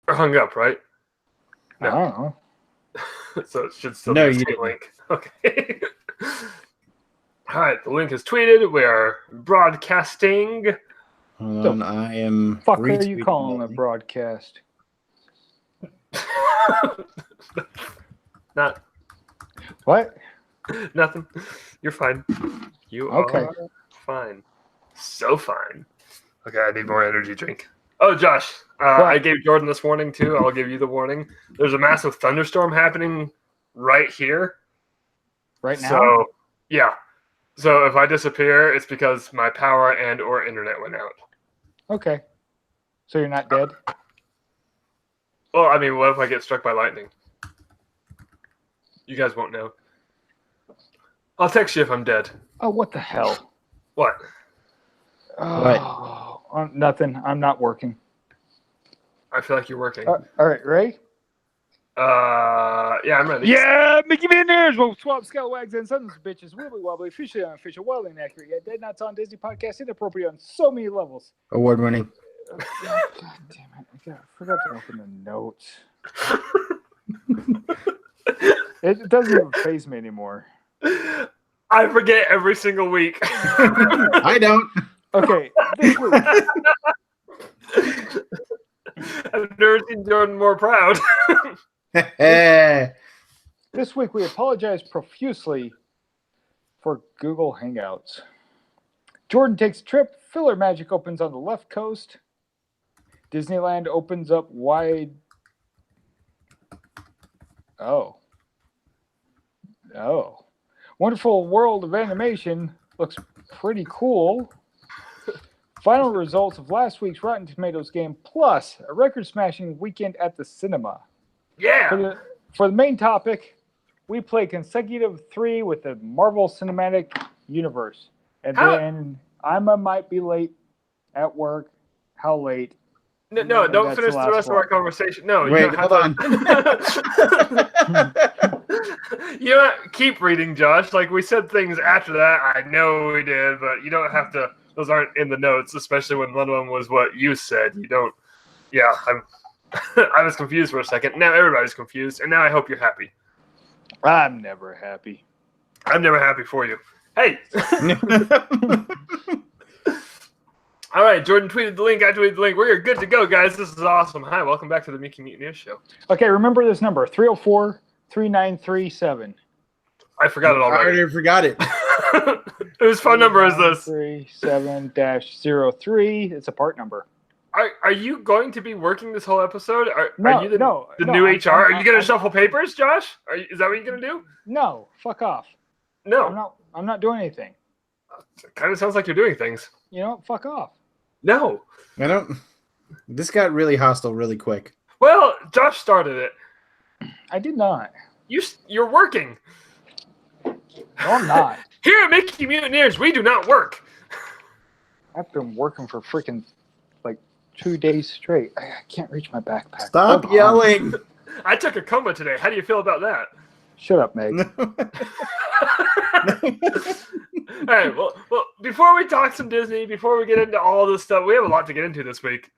Or hung up, right? No. I don't know. So it should still be the same link. Okay. All right, the link is tweeted. We are broadcasting. Hold on, I am. Fuck are you calling a broadcast? Not. What? Nothing. You're fine. You are fine. So fine. Okay, I need more energy drink. Oh, Josh, I gave Jordan this warning too. I'll give you the warning. There's a massive thunderstorm happening right here. Right now? So, yeah. So if I disappear, it's because my power and or internet went out. Okay. So you're not dead? Well, I mean, what if I get struck by lightning? You guys won't know. I'll text you if I'm dead. Oh, what the hell? What? Oh, nothing. I'm not working. I feel like you're working. All right, ready? Yeah, I'm ready. Yeah, Mickey Mutineers will swap scalawags and sons of bitches, wibbly wobbly, officially unofficial, wildly inaccurate, yet dead nuts on Disney podcast, inappropriate on so many levels. Award winning. God damn it! I forgot to open the notes. It doesn't even faze me anymore. I forget every single week. I don't. Okay, this week. I've never seen Jordan more proud. This week we apologize profusely for Google Hangouts. Jordan takes a trip. Filler Magic opens on the left coast. Disneyland opens up wide. Oh. Wonderful World of Animation looks pretty cool. Final results of last week's Rotten Tomatoes game, plus a record-smashing weekend at the cinema. Yeah. For the main topic, we play consecutive 3 with the Marvel Cinematic Universe. And then I might be late at work. How late? No, don't finish the rest of our conversation. No, wait, hold on. You don't keep reading, Josh. Like, we said things after that. I know we did, but you don't have to. Those aren't in the notes, especially when one of them was what you said. You don't. Yeah, I was confused for a second. Now everybody's confused, and now I hope you're happy. I'm never happy. I'm never happy for you. Hey. All right, Jordan tweeted the link. I tweeted the link. We're good to go, guys. This is awesome. Hi, welcome back to the Mickey Mutineers show. Okay, remember this number, 304-3937. I forgot it already. I already forgot it. Whose phone number is this? 37-03. It's a part number. Are you going to be working this whole episode? Are you the new HR? Are you going to shuffle papers, Josh? Is that what you're going to do? No, fuck off. No. I'm not doing anything. It kind of sounds like you're doing things. You know, fuck off. No. I don't. This got really hostile really quick. Well, Josh started it. I did not. You're working. No, I'm not. Here at Mickey Mutineers, we do not work. I've been working for freaking 2 days straight. I can't reach my backpack. Stop yelling. I took a coma today. How do you feel about that? Shut up, Meg. All right, well, before we talk some Disney, before we get into all this stuff, we have a lot to get into this week.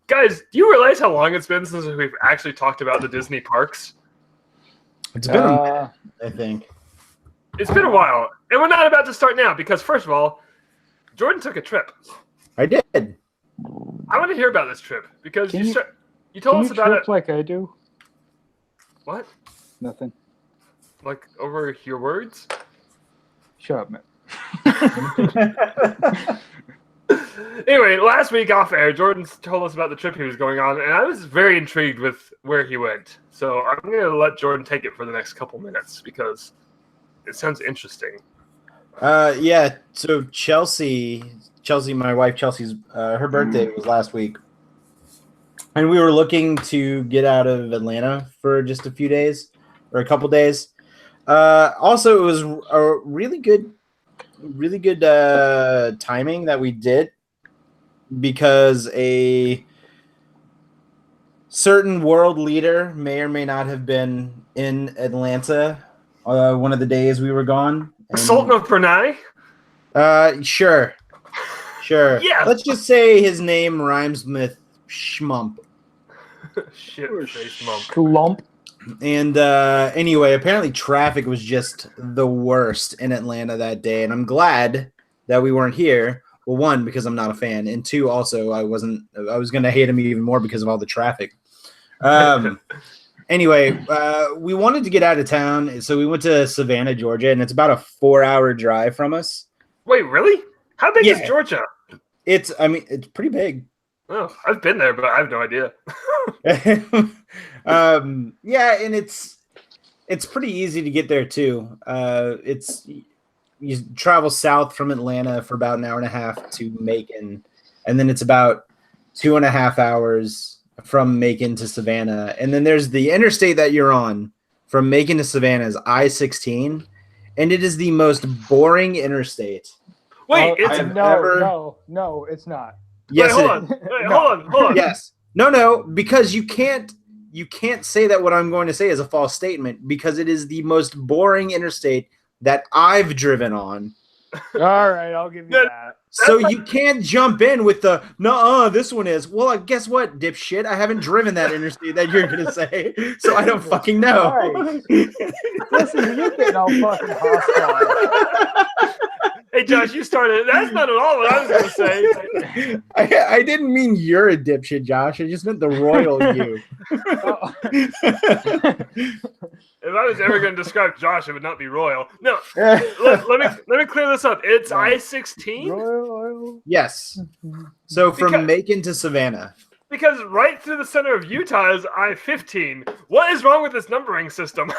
Guys, do you realize how long it's been since we've actually talked about the Disney parks? It's been a minute, I think. It's been a while. And we're not about to start now because, first of all, Jordan took a trip. I did. I want to hear about this trip because you told us about it. Like I do. What? Nothing. Like over your words? Shut up, man. Anyway, last week off air, Jordan told us about the trip he was going on, and I was very intrigued with where he went. So I'm going to let Jordan take it for the next couple minutes because it sounds interesting. Yeah. So Chelsea, my wife Chelsea's, her birthday was last week, and we were looking to get out of Atlanta for just a few days or a couple days. Also, it was a really good timing that we did because a certain world leader may or may not have been in Atlanta one of the days we were gone. Sultan of Brunei? Sure. Yeah. Let's just say his name rhymes with Schmump. Shit face mump. Schlump. And anyway, apparently traffic was just the worst in Atlanta that day, and I'm glad that we weren't here. Well, one, because I'm not a fan, and two, also I was gonna hate him even more because of all the traffic. Anyway, we wanted to get out of town, so we went to Savannah, Georgia, and it's about a 4-hour drive from us. Wait, really? How big is Georgia? It's pretty big. Oh, I've been there, but I have no idea. Yeah, and it's pretty easy to get there too. You travel south from Atlanta for about an hour and a half to Macon, and then it's about 2.5 hours from Macon to Savannah. And then there's the interstate that you're on from Macon to Savannah is I-16, and it is the most boring interstate. Wait, no, it's not. Yes, hold on. Yes. No, because you can't say that what I'm going to say is a false statement, because it is the most boring interstate that I've driven on. All right, I'll give you that. So you can't jump in with the this one is. Well, guess what, dipshit? I haven't driven that interstate that you're gonna say, so I don't fucking know. Right. Listen, you're getting all fucking hostile. Hey, Josh, you started. That's not at all what I was going to say. I didn't mean you're a dipshit, Josh. I just meant the royal you. If I was ever going to describe Josh, it would not be royal. No, let me clear this up. It's I-16? Yes. So from Macon to Savannah. Because right through the center of Utah is I-15. What is wrong with this numbering system?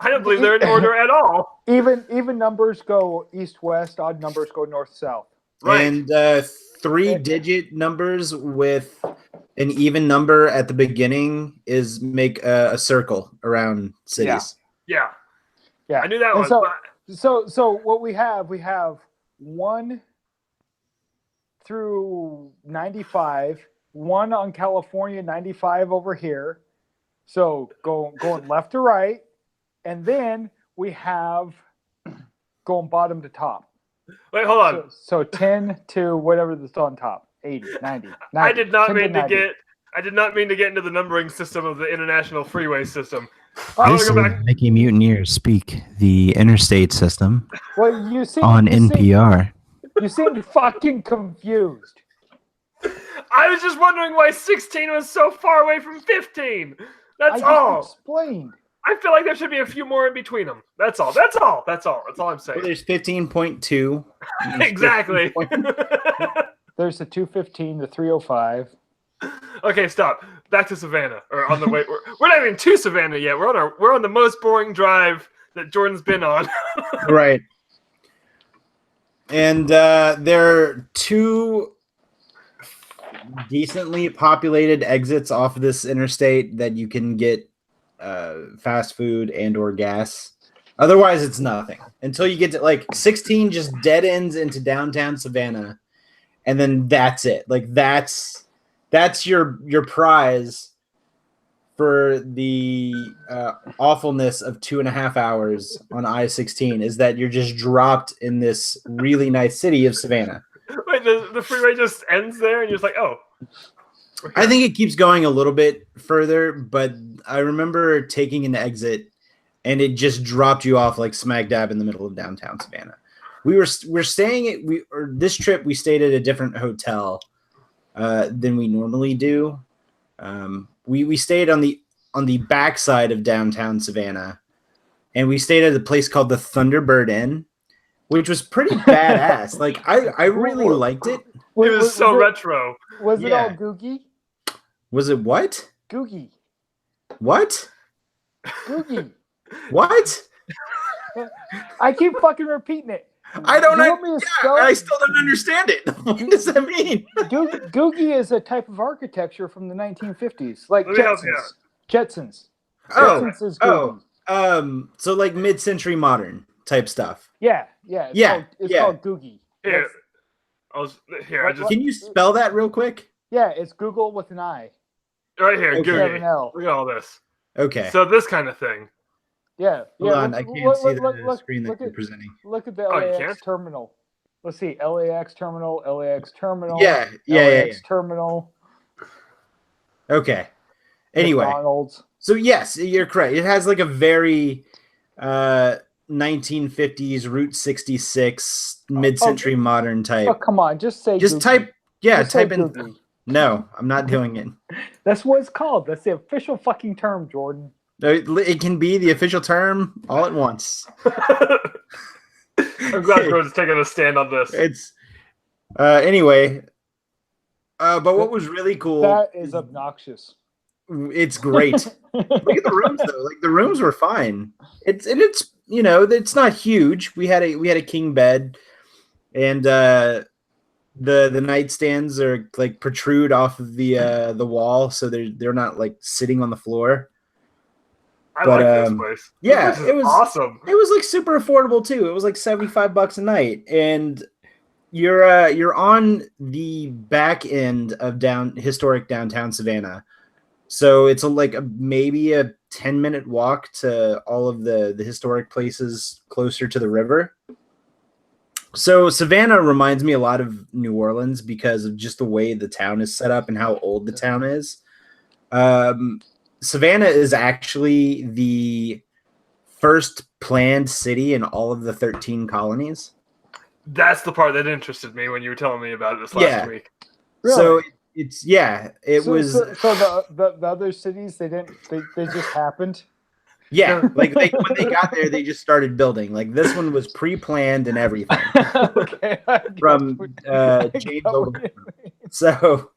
I don't believe they're in order at all. Even numbers go east-west, odd numbers go north-south. Right. And 3-digit numbers with an even number at the beginning make a circle around cities. Yeah. I knew that one. So what we have 1 through 95, 1 on California 95 over here. So going left to right. And then we have going bottom to top. Wait, hold on. So 10 to whatever that's on top. 80, 90. I did not mean to get into the numbering system of the international freeway system. Making Mutineers speak the interstate system on NPR. You seemed fucking confused. I was just wondering why 16 was so far away from 15. That's all. I just explained. I feel like there should be a few more in between them. That's all I'm saying. Well, there's 15.2. Exactly. There's the 215, the 305. Okay, stop. Back to Savannah. Or on the way. We're not even to Savannah yet. We're on the most boring drive that Jordan's been on. Right. And there are 2 decently populated exits off of this interstate that you can get fast food and or gas. Otherwise, it's nothing until you get to 16. Just dead ends into downtown Savannah, and then that's it. That's your prize for the awfulness of 2.5 hours on I-16 is that you're just dropped in this really nice city of Savannah. Wait, the freeway just ends there, and you're just like, oh. I think it keeps going a little bit further, but I remember taking an exit, and it just dropped you off smack dab in the middle of downtown Savannah. We're staying this trip we stayed at a different hotel than we normally do. We stayed on the backside of downtown Savannah, and we stayed at a place called the Thunderbird Inn, which was pretty badass. I really liked it. It was so retro. Was it all googie? Was it what? Googie. What? Googie. What? I keep fucking repeating it. I don't know. I still don't understand it. What does that mean? Googie is a type of architecture from the 1950s, like Jetsons. Jetsons is Googie. So mid-century modern type stuff. Yeah. It's called Googie. Can you spell that real quick? Yeah, it's Google with an I. Right here, okay. Googie. Look at all this. Okay. So this kind of thing. Yeah. Hold on, I can't see the screen that you're presenting. Look at the LAX terminal. Let's see, LAX terminal. Yeah. Terminal. Okay. Anyway, McDonald's. So yes, you're correct. It has like a very 1950s Route 66 mid-century modern type. Oh, come on, just say. Just Googie. type. Yeah, just type say in. Googie. No, I'm not doing it. That's what it's called. That's the official fucking term, Jordan. It can be the official term all at once. I'm glad Jordan's taking a stand on this. It's anyway. But what was really cool? That is obnoxious. It's great. Look at the rooms though. Like the rooms were fine. It's it's not huge. We had a king bed, and the nightstands are like protrude off of the wall, so they're not like sitting on the floor. I like this place. Yeah, it was awesome. It was like super affordable too. It was like $75 a night, and you're on the back end of historic downtown Savannah. So it's maybe a 10-minute walk to all of the historic places closer to the river. So Savannah reminds me a lot of New Orleans because of just the way the town is set up and how old the town is. Savannah is actually the first planned city in all of the 13 colonies. That's the part that interested me when you were telling me about it this last week. Really? So it was. So the other cities they just happened. Yeah, like when they got there, they just started building. Like this one was pre-planned and everything. Okay, from James Oldham. So,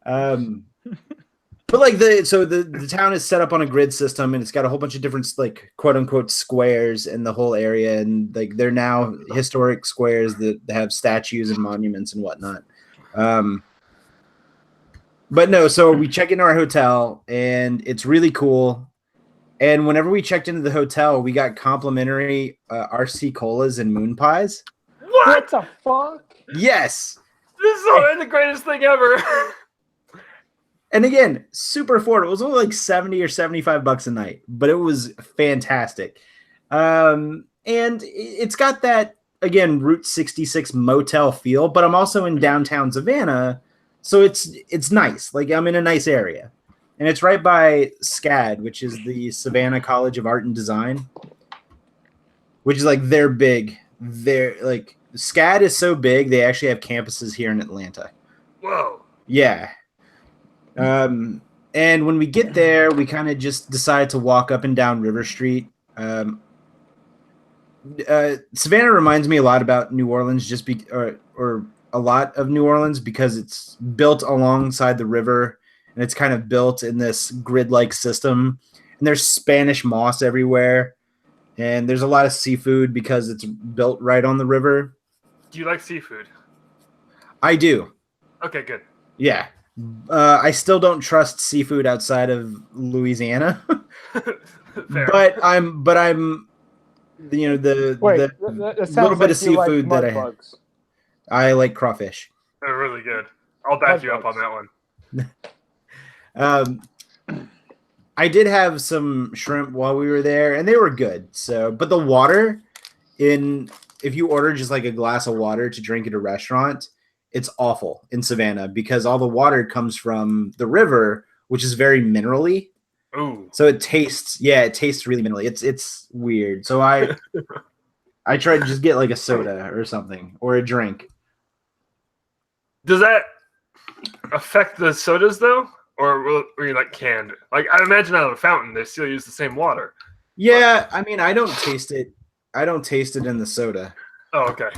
but like the town is set up on a grid system, and it's got a whole bunch of different like quote unquote squares in the whole area, and like they're now historic squares that have statues and monuments and whatnot. But no, so we check into our hotel, and it's really cool. And whenever we checked into the hotel, we got complimentary RC colas and moon pies. What the fuck? Yes. This is the greatest thing ever. And again, super affordable. It was only like $70 or $75 a night, but it was fantastic. And it's got that, again, Route 66 motel feel, but I'm also in downtown Savannah, so it's nice. Like I'm in a nice area. And it's right by SCAD, which is the Savannah College of Art and Design, which is like they're big. They're like SCAD is so big they actually have campuses here in Atlanta. Whoa. Yeah. And when we get there, we kind of just decide to walk up and down River Street. Savannah reminds me a lot about New Orleans, or a lot of New Orleans because it's built alongside the river. And it's kind of built in this grid-like system. And there's Spanish moss everywhere. And there's a lot of seafood because it's built right on the river. Do you like seafood? I do. Okay, good. Yeah. I still don't trust seafood outside of Louisiana. but I'm the little bit of seafood that I like crawfish. They're really good. I'll back you up on that one. I did have some shrimp while we were there, and they were good. So, but the water if you order just like a glass of water to drink at a restaurant, it's awful in Savannah because all the water comes from the river, which is very minerally. Ooh. So it tastes really minerally. It's weird. So I tried to just get like a soda or something or a drink. Does that affect the sodas though? Or were you like canned? Like I imagine out of a fountain, they still use the same water. Yeah, I mean, I don't taste it. I don't taste it in the soda. Oh, okay.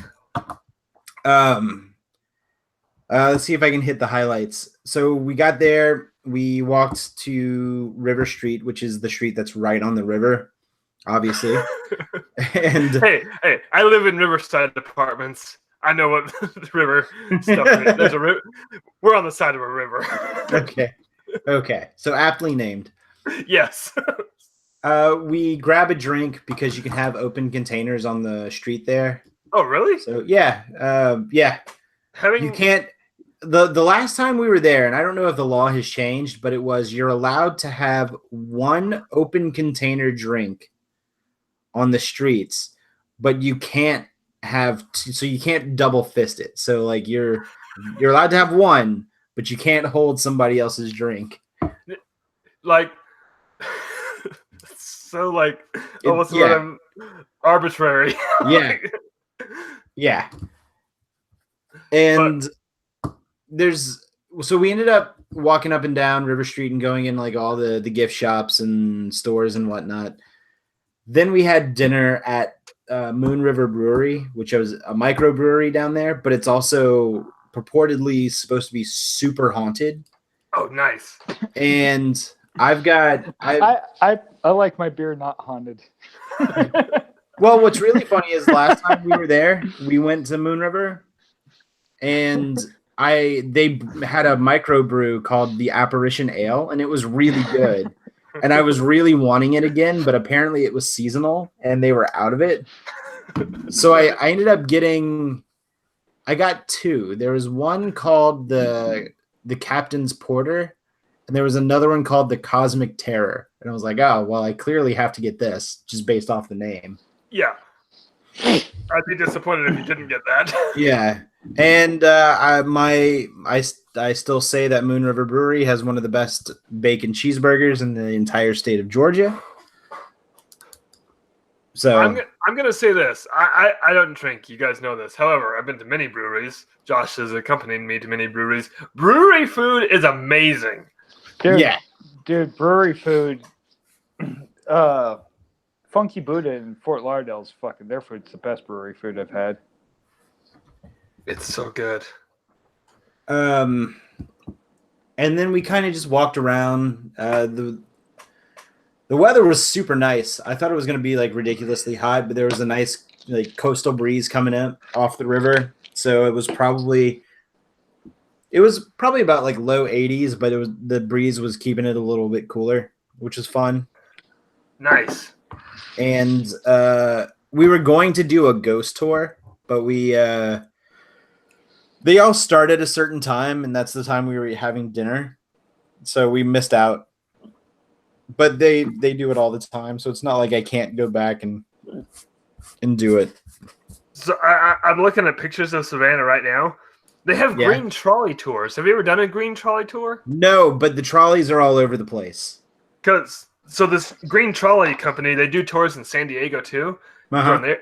Let's see if I can hit the highlights. So we got there. We walked to River Street, which is the street that's right on the river, obviously. And hey, I live in Riverside Apartments. I know what the river stuff is. There's a river. We're on the side of a river. Okay. So aptly named. Yes. We grab a drink because you can have open containers on the street there. Oh, really? So yeah. You can't. The last time we were there, and I don't know if the law has changed, but it was you're allowed to have one open container drink on the streets, but you can't have so you can't double fist it. So like you're allowed to have one, but you can't hold somebody else's drink. like so like what's the word? Arbitrary. Yeah. Yeah. And so we ended up walking up and down River Street and going in like all the gift shops and stores and whatnot. Then we had dinner at Moon River Brewery, which was a microbrewery down there, but it's also purportedly supposed to be super haunted. Oh, nice. And I like my beer not haunted. Well, what's really funny is last time we were there, we went to Moon River, and they had a microbrew called the Apparition Ale, and it was really good. And I was really wanting it again, but apparently it was seasonal, and they were out of it. So I ended up I got two. There was one called the Captain's Porter, and there was another one called the Cosmic Terror. And I was like, oh, well, I clearly have to get this just based off the name. Yeah. I'd be disappointed if you didn't get that. Yeah. And I still say that Moon River Brewery has one of the best bacon cheeseburgers in the entire state of Georgia. So I'm gonna say this. I don't drink. You guys know this. However, I've been to many breweries. Josh has accompanied me to many breweries. Brewery food is amazing. Dude, brewery food. Funky Buddha in Fort Lauderdale's their food's the best brewery food I've had. It's so good. And then we kind of just walked around. The weather was super nice. I thought it was going to be like ridiculously hot, but there was a nice like coastal breeze coming up off the river. So it was probably about like low 80s, but the breeze was keeping it a little bit cooler, which was fun. Nice. And we were going to do a ghost tour, but they all start at a certain time, and that's the time we were having dinner. So we missed out. But they do it all the time, so it's not like I can't go back and do it. So I'm looking at pictures of Savannah right now. They have green trolley tours. Have you ever done a green trolley tour? No, but the trolleys are all over the place. So this green trolley company, they do tours in San Diego too. Uh-huh.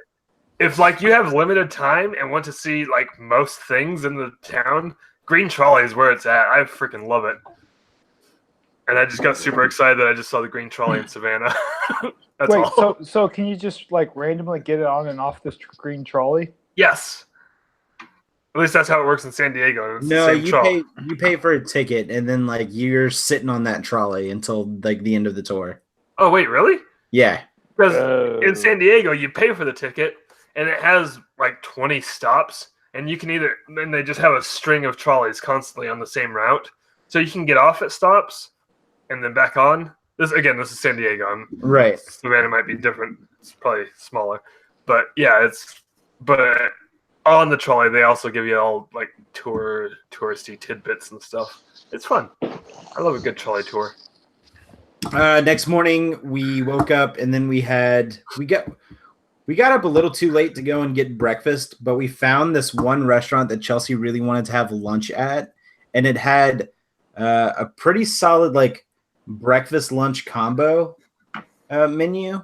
If like you have limited time and want to see like most things in the town, green trolley is where it's at. I freaking love it. And I just got super excited that I just saw the green trolley in Savannah. That's all. So can you just like randomly get it on and off this green trolley? Yes. At least that's how it works in San Diego. It's no, you pay for a ticket, and then like you're sitting on that trolley until like the end of the tour. Oh wait, really? Yeah. Because in San Diego, you pay for the ticket, and it has like 20 stops, and you can then they just have a string of trolleys constantly on the same route, so you can get off at stops, and then back on. This is San Diego. Right. Savannah might be different. It's probably smaller, but yeah, but on the trolley they also give you all like touristy tidbits and stuff. It's fun. I love a good trolley tour. Next morning we woke up, and then we got up a little too late to go and get breakfast, but we found this one restaurant that Chelsea really wanted to have lunch at, and it had a pretty solid like breakfast lunch combo menu.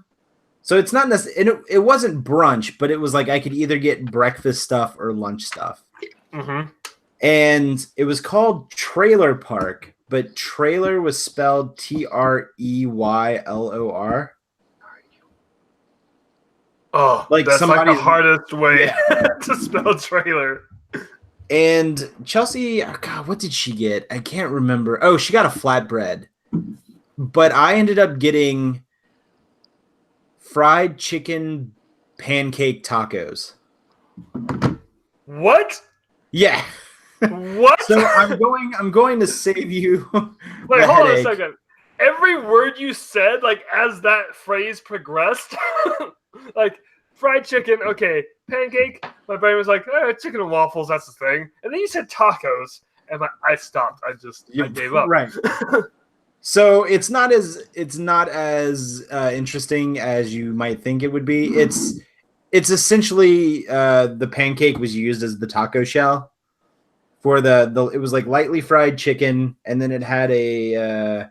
So it's not necessarily, it wasn't brunch, but it was like I could either get breakfast stuff or lunch stuff. Mm-hmm. And it was called Trailer Park, but trailer was spelled Treylor. Oh, like that's like the hardest way to spell trailer. And Chelsea, oh God, what did she get? I can't remember. Oh, she got a flatbread. But I ended up getting fried chicken pancake tacos. What? Yeah. What? So I'm going to save you. Wait, hold on a second. Every word you said, like as that phrase progressed, like fried chicken, okay, pancake. My brain was like, chicken and waffles, that's the thing. And then you said tacos, and I stopped. I gave up. Right. So it's not as interesting as you might think it would be. It's essentially the pancake was used as the taco shell for it was like lightly fried chicken, and then it had a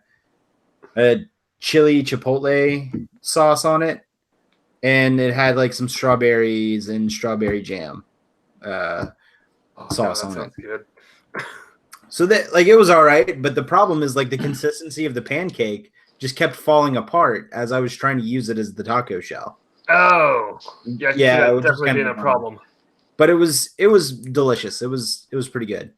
a chili chipotle sauce on it, and it had like some strawberries and strawberry jam sauce on it. Good. So that like it was all right, but the problem is like the consistency of the pancake just kept falling apart as I was trying to use it as the taco shell. Oh, yeah, it was definitely being a problem. But it was delicious. It was pretty good.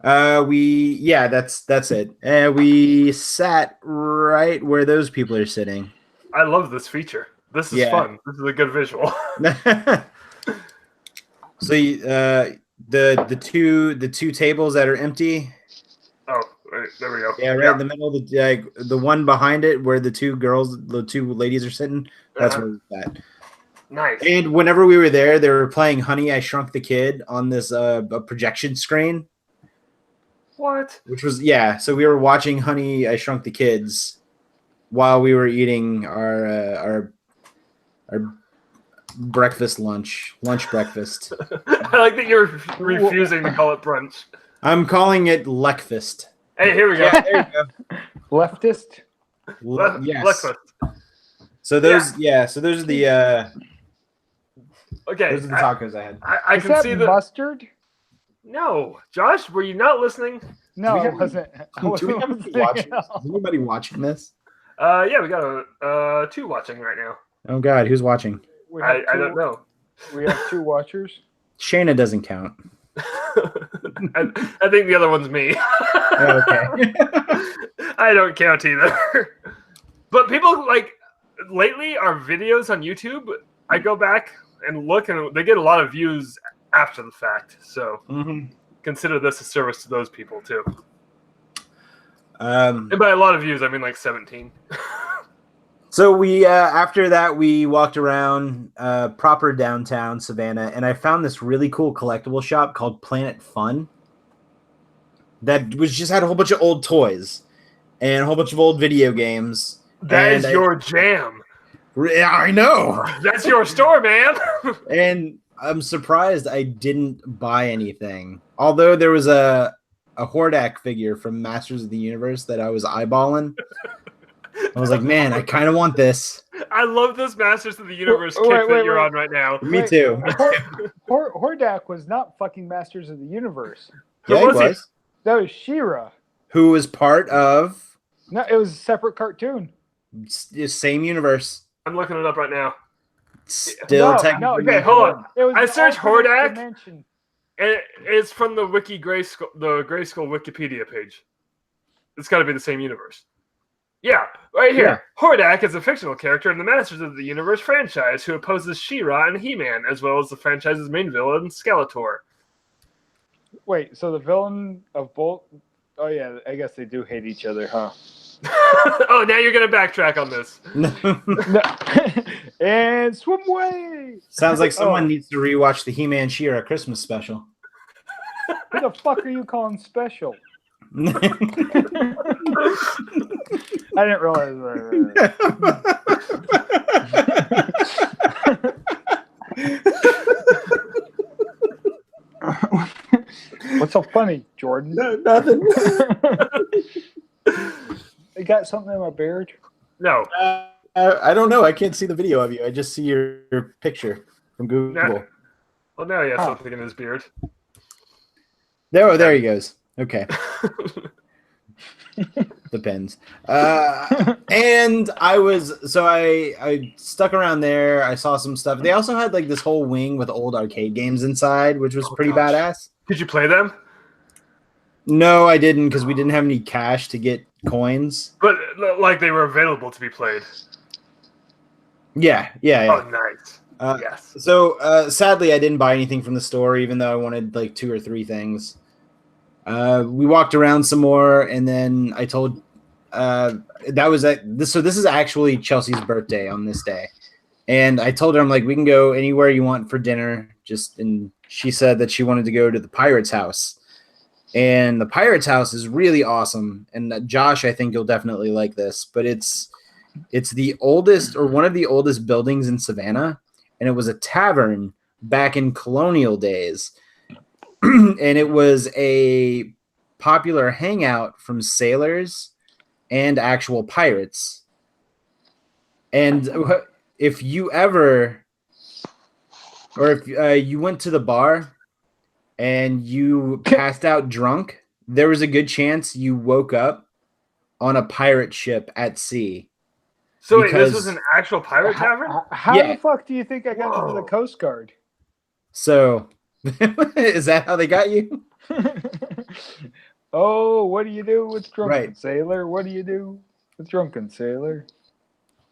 That's it. We sat right where those people are sitting. I love this feature. This is fun. This is a good visual. So the two tables that are empty. Oh, right, there we go. Yeah, right in the middle. The one behind it where the two ladies are sitting. That's where it's at. Nice. And whenever we were there, they were playing "Honey, I Shrunk the Kid" on this a projection screen. What? Which was so we were watching "Honey, I Shrunk the Kids" while we were eating our lunch breakfast. I like that you're refusing to call it brunch. I'm calling it Leckfast. Hey, here we go. Yeah, there you go. Leftist? Yes. Leckfast. So those are the okay. Those are the tacos I had. I can see the mustard. No, Josh, were you not listening? No, I wasn't. Do we have is anybody watching this? Yeah, we got two watching right now. Oh God, who's watching? I don't know. We have two watchers. Shayna doesn't count. I think the other one's me. Okay. I don't count either. But people like lately our videos on YouTube, I go back and look and they get a lot of views after the fact. So consider this a service to those people too. And by a lot of views, I mean like 17. So we after that we walked around proper downtown Savannah, and I found this really cool collectible shop called Planet Fun that just had a whole bunch of old toys and a whole bunch of old video games. That is your jam. I know. That's your store, man. And I'm surprised I didn't buy anything. Although there was a Hordak figure from Masters of the Universe that I was eyeballing. I was like, man, I kind of want this. I love this Masters of the Universe kick that you're on right now. Me too. Hordak was not fucking Masters of the Universe. Yeah, he was. That was She-Ra. Who was part of... No, it was a separate cartoon. Same universe. I'm looking it up right now. Still technically. Okay, hold on. I searched Hordak. Dimension. And it's from the Grayskull Wikipedia page. It's got to be the same universe. Yeah, right here. Yeah. Hordak is a fictional character in the Masters of the Universe franchise who opposes She-Ra and He-Man, as well as the franchise's main villain, Skeletor. Wait, so the villain of both... Oh, yeah, I guess they do hate each other, huh? Oh, now you're going to backtrack on this. No. And swim away! Sounds like someone needs to rewatch the He-Man She-Ra Christmas special. Who the fuck are you calling special? I didn't realize that. What's so funny, Jordan? No, nothing. You got something in my beard? No. I don't know. I can't see the video of you. I just see your picture from Google. No. Well, now he has something in his beard. There he goes. Okay. Depends. And I stuck around there. I saw some stuff. They also had like this whole wing with old arcade games inside, which was pretty badass. Did you play them? No, I didn't, because we didn't have any cash to get coins. But like they were available to be played. Yeah. Oh, nice. Yes. So sadly, I didn't buy anything from the store, even though I wanted like 2 or 3 things. We walked around some more, and then I told that was this. So this is actually Chelsea's birthday on this day, and I told her, I'm like, we can go anywhere you want for dinner. And she said that she wanted to go to the Pirate's House, and the Pirate's House is really awesome. And Josh, I think you'll definitely like this, but it's the oldest or one of the oldest buildings in Savannah, and it was a tavern back in colonial days. And it was a popular hangout from sailors and actual pirates. And if you ever, or if you went to the bar and you passed out drunk, there was a good chance you woke up on a pirate ship at sea. So wait, this was an actual pirate tavern? How the fuck do you think I got into the Coast Guard? So, is that how they got you? Oh, what do you do with drunken sailor? What do you do with drunken sailor?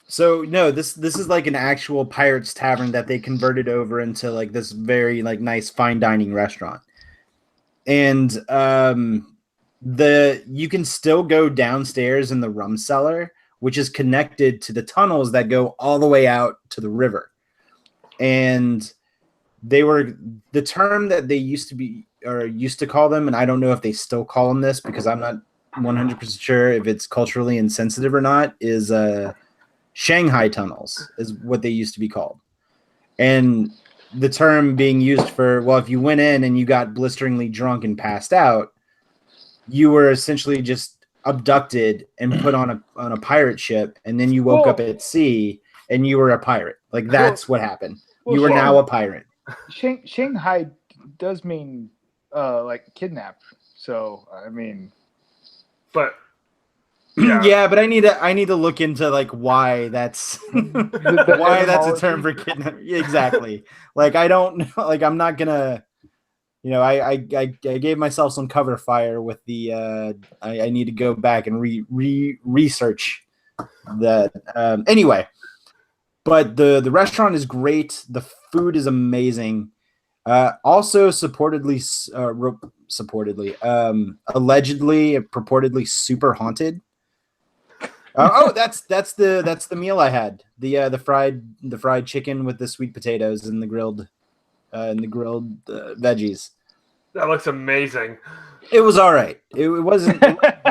So no, this is like an actual pirates tavern that they converted over into like this very like nice fine dining restaurant. And you can still go downstairs in the rum cellar, which is connected to the tunnels that go all the way out to the river. And the term that they used to call them, and I don't know if they still call them this because I'm not 100% sure if it's culturally insensitive or not, is Shanghai tunnels is what they used to be called. And the term being used for, well, if you went in and you got blisteringly drunk and passed out, you were essentially just abducted and put on a pirate ship, and then you woke up at sea and you were a pirate. Like that's what happened. You were now a pirate. Shanghai does mean like kidnap. So I mean, but yeah, but I need to look into like why that's why that's a term for kidnap. Exactly. Like I don't know. Like I'm not gonna. I gave myself some cover fire with the. I need to go back and research that. Anyway, but the restaurant is great. The food is amazing. Also, allegedly, purportedly super haunted. That's the meal I had. The fried chicken with the sweet potatoes and the grilled veggies. That looks amazing. It was all right. It wasn't bad.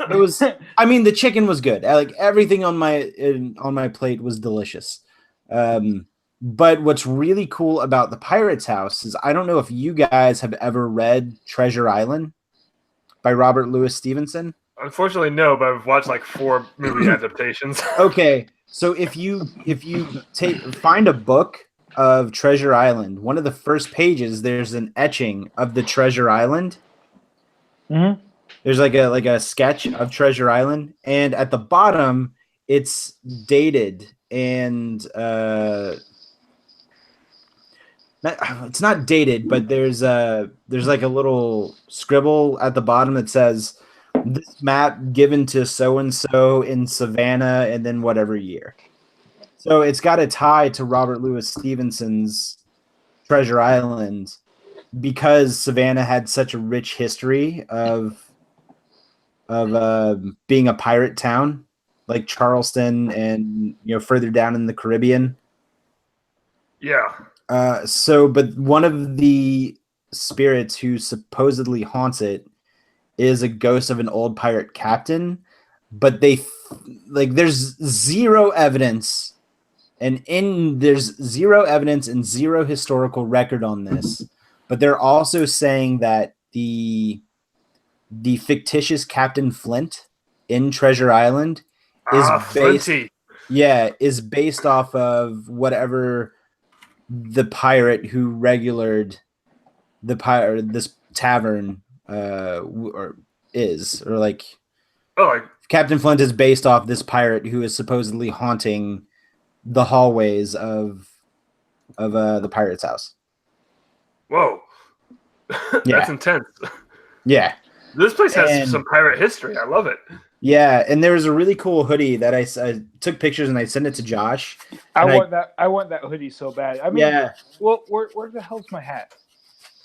It was. I mean, the chicken was good. Like everything on my plate was delicious. But what's really cool about the Pirate's House is I don't know if you guys have ever read Treasure Island by Robert Louis Stevenson. Unfortunately, no, but I've watched like 4 movie adaptations. Okay, so if you find a book of Treasure Island, one of the first pages there's an etching of the Treasure Island. Mm-hmm. There's like a sketch of Treasure Island, and at the bottom it's dated and it's not dated, but there's like a little scribble at the bottom that says this map given to so and so in Savannah and then whatever year. So it's got a tie to Robert Louis Stevenson's Treasure Island because Savannah had such a rich history of being a pirate town, like Charleston and further down in the Caribbean. Yeah. But one of the spirits who supposedly haunts it is a ghost of an old pirate captain, but there's zero evidence. There's zero evidence and zero historical record on this, but they're also saying that the fictitious Captain Flint in Treasure Island is based off of whatever the pirate who regulared this tavern Captain Flint is based off this pirate who is supposedly haunting the hallways of the Pirate's House. Whoa. That's intense. Yeah. This place has some pirate history. I love it. Yeah, and there was a really cool hoodie that I took pictures and I sent it to Josh. I want that hoodie so bad. I mean, yeah. Well, where the hell's my hat?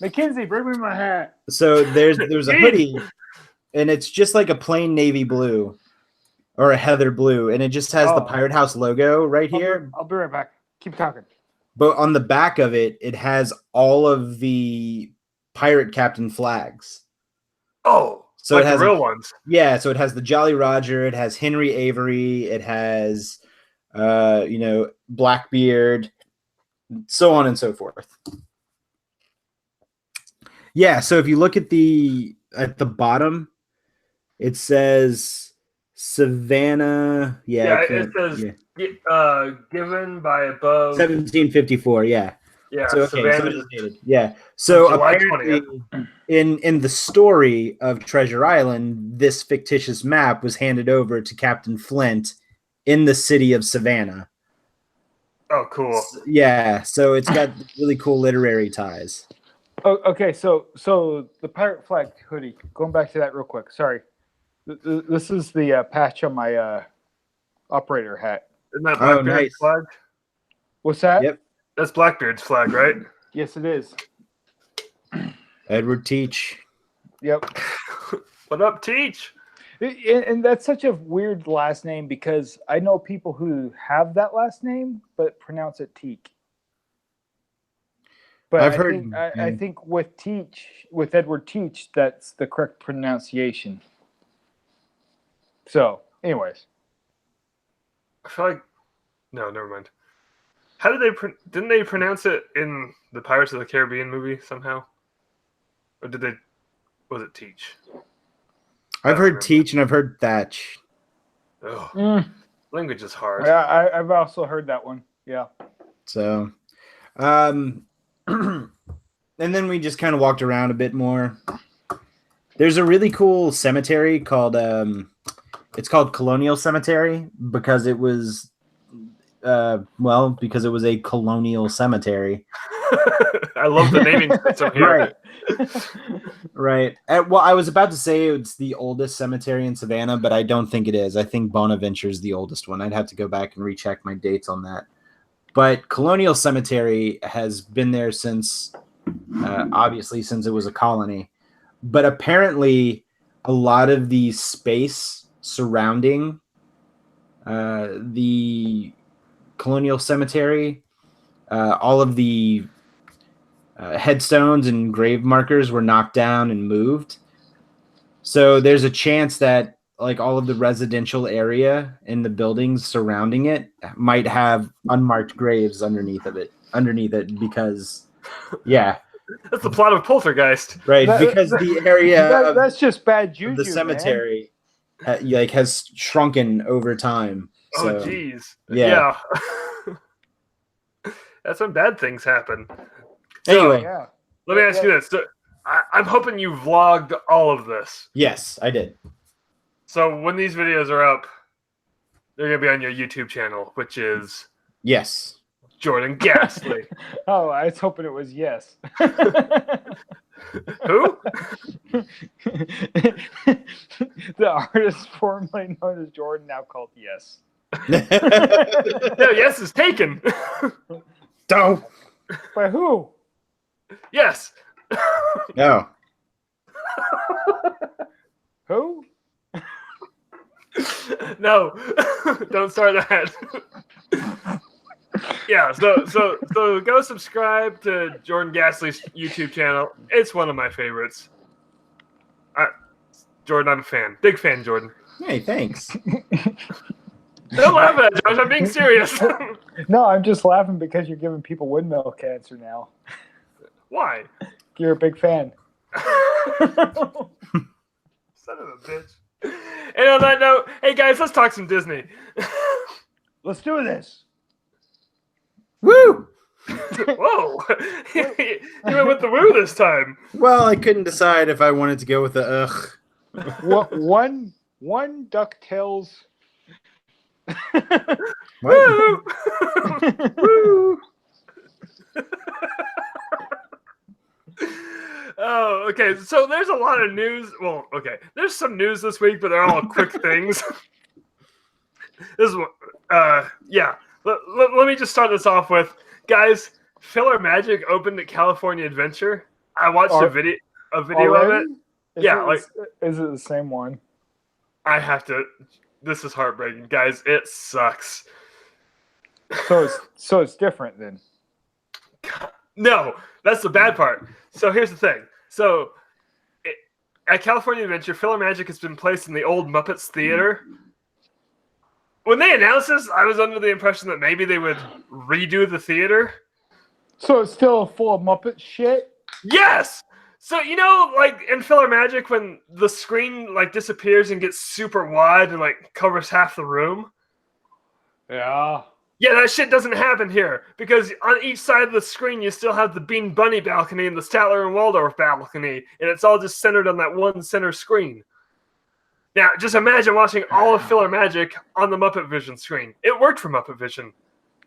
Mackenzie, bring me my hat. So there's a hoodie, and it's just like a plain navy blue or a heather blue, and it just has the Pirate House logo right here. I'll be right back. Keep talking. But on the back of it, it has all of the pirate captain flags. Oh, so like it has the real ones. Yeah, so it has the Jolly Roger, it has Henry Avery, it has Blackbeard, so on and so forth. Yeah, so if you look at the bottom, it says Savannah. Yeah, it says given by above 1754. Yeah. Yeah, So okay, so Savannah it is dated. Yeah. So July apparently, 20th. in the story of Treasure Island, this fictitious map was handed over to Captain Flint in the city of Savannah. Oh, cool. Yeah, so it's got really cool literary ties. Oh, okay, so the pirate flag hoodie. Going back to that real quick. Sorry, this is the patch on my operator hat. Isn't that Blackbeard's nice. flag? What's that? Yep. That's Blackbeard's flag, right? Yes, it is. Edward Teach. Yep. What up, Teach? And that's such a weird last name because I know people who have that last name but pronounce it Teak. But I think with Edward Teach, that's the correct pronunciation. So, anyways, I feel like no, never mind. How did didn't they pronounce it in the Pirates of the Caribbean movie somehow? Or was it Teach? I've heard Teach and I've heard Thatch. Oh, language is hard. Yeah, I've also heard that one. Yeah. So, and then we just kind of walked around a bit more. There's a really cool cemetery called it's called Colonial Cemetery because it was because it was a colonial cemetery. I love the naming system here. Right. Well, I was about to say it's the oldest cemetery in Savannah, but I don't think it is. I think Bonaventure is the oldest one. I'd have to go back and recheck my dates on that. But Colonial Cemetery has been there since, obviously, since it was a colony. But apparently, a lot of the space surrounding the Colonial Cemetery, all of the headstones and grave markers were knocked down and moved. So there's a chance that like all of the residential area in the buildings surrounding it might have unmarked graves underneath it because that's the plot of Poltergeist, right? Because the area that's just bad juju. The cemetery has shrunken over time. So, oh geez, yeah. That's when bad things happen. Anyway, let me ask you this. So, I'm hoping you vlogged all of this. Yes, I did. So when these videos are up, they're going to be on your YouTube channel, which is... Yes. Jordan Ghastly. Oh, I was hoping it was yes. Who? The artist formerly known as Jordan, now called Yes. No, Yes is taken. Don't. By who? Yes. No. Who? No. Don't start that. Yeah, so go subscribe to Jordan Ghastly's YouTube channel. It's one of my favorites. Jordan, I'm a fan. Big fan, Jordan. Hey, thanks. Don't laugh at it, Josh. I'm being serious. No, I'm just laughing because you're giving people windmill cancer now. Why? You're a big fan. Son of a bitch. And on that note, hey guys, let's talk some Disney. Let's do this. Woo! Whoa! You went with the woo this time. Well, I couldn't decide if I wanted to go with the ugh. One DuckTales. Woo! Woo! Oh, okay. So there's a lot of news. Well, okay. There's some news this week, but they're all quick things. This is yeah. Let me just start this off with, guys. Filler Magic opened at California Adventure. I watched a video already? of it. Is it the same one? I have to. This is heartbreaking, guys. It sucks. So it's different then. No, that's the bad part. So here's the thing. So at California Adventure, Filler Magic has been placed in the old Muppets Theater. When they announced this, I was under the impression that maybe they would redo the theater. So it's still full of Muppet shit? Yes! So, like in Filler Magic, when the screen like disappears and gets super wide and like covers half the room. Yeah. Yeah, that shit doesn't happen here because on each side of the screen you still have the Bean Bunny balcony and the Statler and Waldorf balcony, and it's all just centered on that one center screen. Now, just imagine watching all of Filler Magic on the Muppet Vision screen. It worked for Muppet Vision.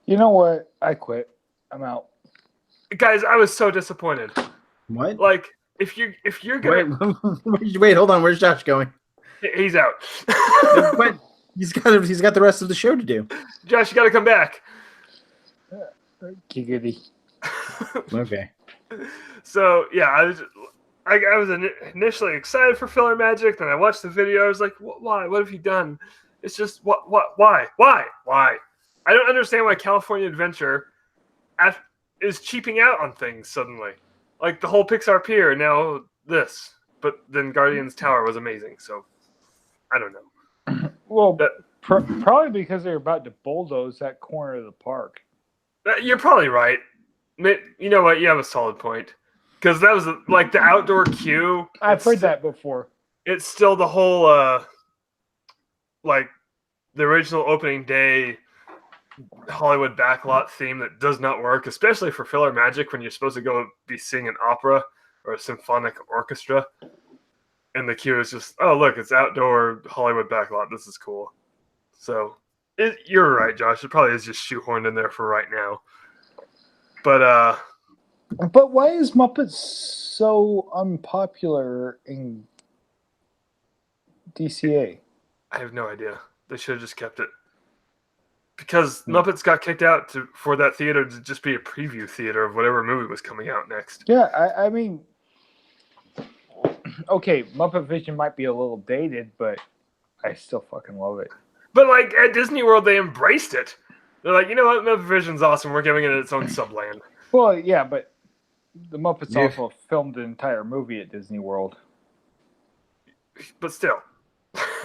You know what? I quit. I'm out. Guys, I was so disappointed. What? Like, if you're gonna wait, hold on. Where's Josh going? He's out. But he's got the rest of the show to do. Josh, you got to come back. Giggity. Okay. So yeah, I was initially excited for Filler Magic. Then I watched the video. I was like, why? What have you done? It's just why? I don't understand why California Adventure is cheaping out on things suddenly. Like the whole Pixar Pier, now this. But then Guardians Tower was amazing, so I don't know. Well, probably because they're about to bulldoze that corner of the park. You're probably right. You know what? You have a solid point. Because that was like the outdoor queue. I've heard that before. It's still the whole, like, the original opening day Hollywood backlot theme that does not work, especially for Filler Magic when you're supposed to go be seeing an opera or a symphonic orchestra. And the queue is just, oh, look, it's outdoor Hollywood backlot. This is cool. So, you're right, Josh. It probably is just shoehorned in there for right now. But why is Muppets so unpopular in DCA? I have no idea. They should have just kept it. Because Muppets got kicked out for that theater to just be a preview theater of whatever movie was coming out next. Yeah, I mean, okay, Muppet Vision might be a little dated, but I still fucking love it. But like at Disney World, they embraced it. They're like, you know what, Muppet Vision's awesome. We're giving it its own subland. Well, yeah, but the Muppets also filmed the entire movie at Disney World. But still.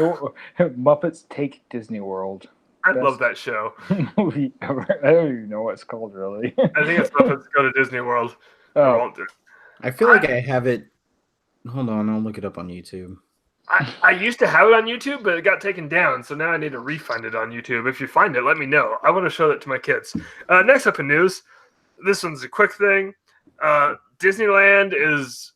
Muppets Take Disney World. I love that show. Movie ever. I don't even know what it's called, really. I think it's Muppets Go to Disney World. Oh. I feel like I have it. Hold on, I'll look it up on YouTube. I used to have it on YouTube, but it got taken down, so now I need to re-find it on YouTube. If you find it, let me know. I want to show that to my kids. Next up in news, this one's a quick thing. Disneyland is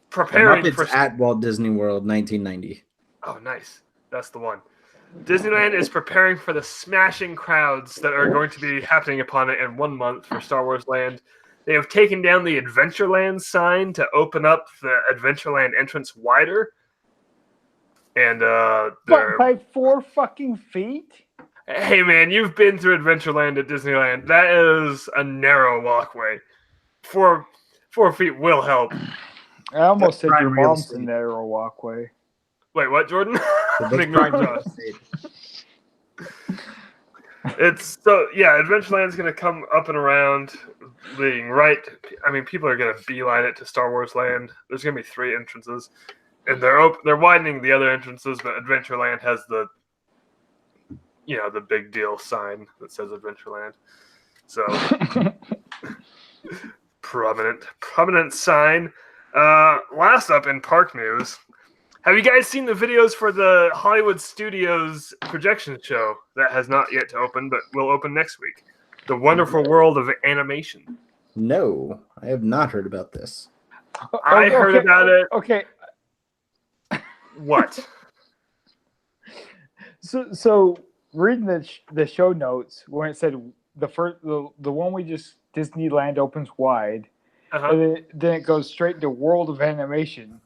preparing Muppets at Walt Disney World, 1990. Oh, nice. That's the one. Disneyland is preparing for the smashing crowds that are going to be happening upon it in 1 month for Star Wars Land. They have taken down the Adventureland sign to open up the Adventureland entrance wider. And by 4 fucking feet? Hey man, you've been through Adventureland at Disneyland. That is a narrow walkway. 4 feet will help. I almost said your mom's a narrow walkway. Wait, what, Jordan? It's so yeah. Adventureland's gonna come up and around, leading right. I mean, people are gonna beeline it to Star Wars Land. There's gonna be 3 entrances, and they're widening the other entrances. But Adventureland has the big deal sign that says Adventureland. So prominent sign. Last up in park news. Have you guys seen the videos for the Hollywood Studios projection show that has not yet to open, but will open next week? The Wonderful World of Animation. No, I have not heard about this. I heard about it. Okay. What? So reading the show notes when it said the one we just Disneyland opens wide, and then it goes straight to World of Animation.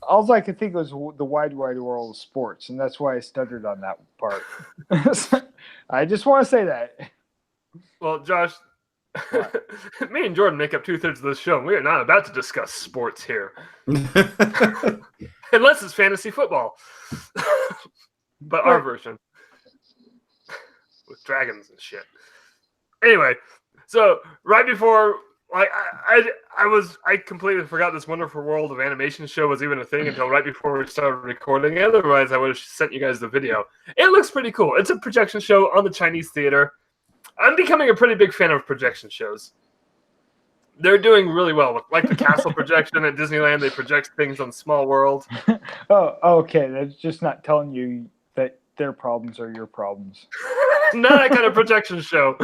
All I could think was the wide world of sports, and that's why I stuttered on that part. I just want to say that. Well, Josh, me and Jordan make up 2/3 of this show, and we are not about to discuss sports here. Unless it's fantasy football. But our version. With dragons and shit. Anyway, so right before... I completely forgot this Wonderful World of Animation show was even a thing until right before we started recording. Otherwise, I would have sent you guys the video. It looks pretty cool. It's a projection show on the Chinese theater. I'm becoming a pretty big fan of projection shows. They're doing really well. Like the castle projection at Disneyland, they project things on Small World. Oh, okay. That's just not telling you that their problems are your problems. Not that kind of projection show.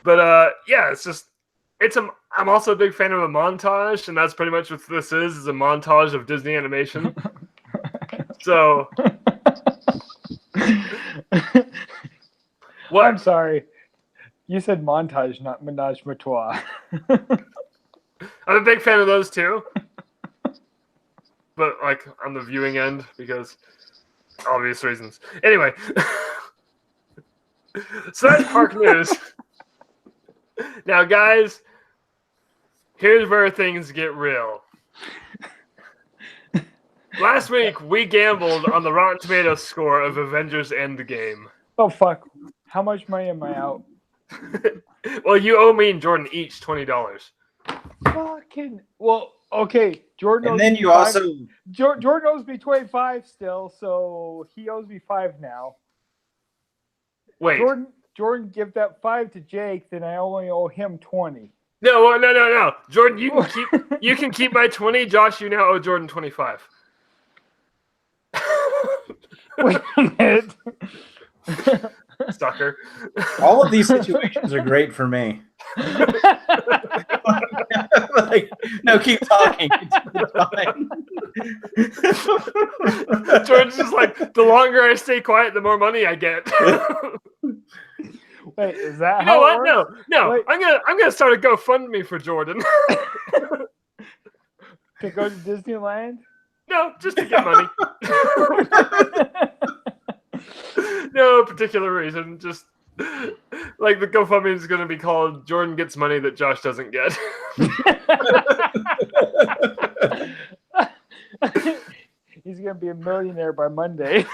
But yeah, I'm also a big fan of a montage, and that's pretty much what this is a montage of Disney animation. So what? I'm sorry. You said montage, not menage a trois. I'm a big fan of those too. But like on the viewing end, because obvious reasons. Anyway. So that's park news. Now, guys, here's where things get real. Last week, we gambled on the Rotten Tomatoes score of Avengers Endgame. Oh, fuck. How much money am I out? Well, you owe me and Jordan each $20. Fucking... Well, okay. Jordan And then you also... Jordan owes me 25 still, so he owes me 5 now. Wait. Jordan, give that 5 to Jake, then I only owe him 20. No. Jordan, you can keep my 20. Josh, you now owe Jordan 25. Wait a minute. Sucker. All of these situations are great for me. Like, no, keep talking. It's fine. Jordan's just like, the longer I stay quiet, the more money I get. Wait, is that you know how what? it works? No. Wait. I'm gonna start a GoFundMe for Jordan. To go to Disneyland? No, just to get money. No particular reason. Just like the GoFundMe is going to be called "Jordan Gets Money That Josh Doesn't Get." He's going to be a millionaire by Monday.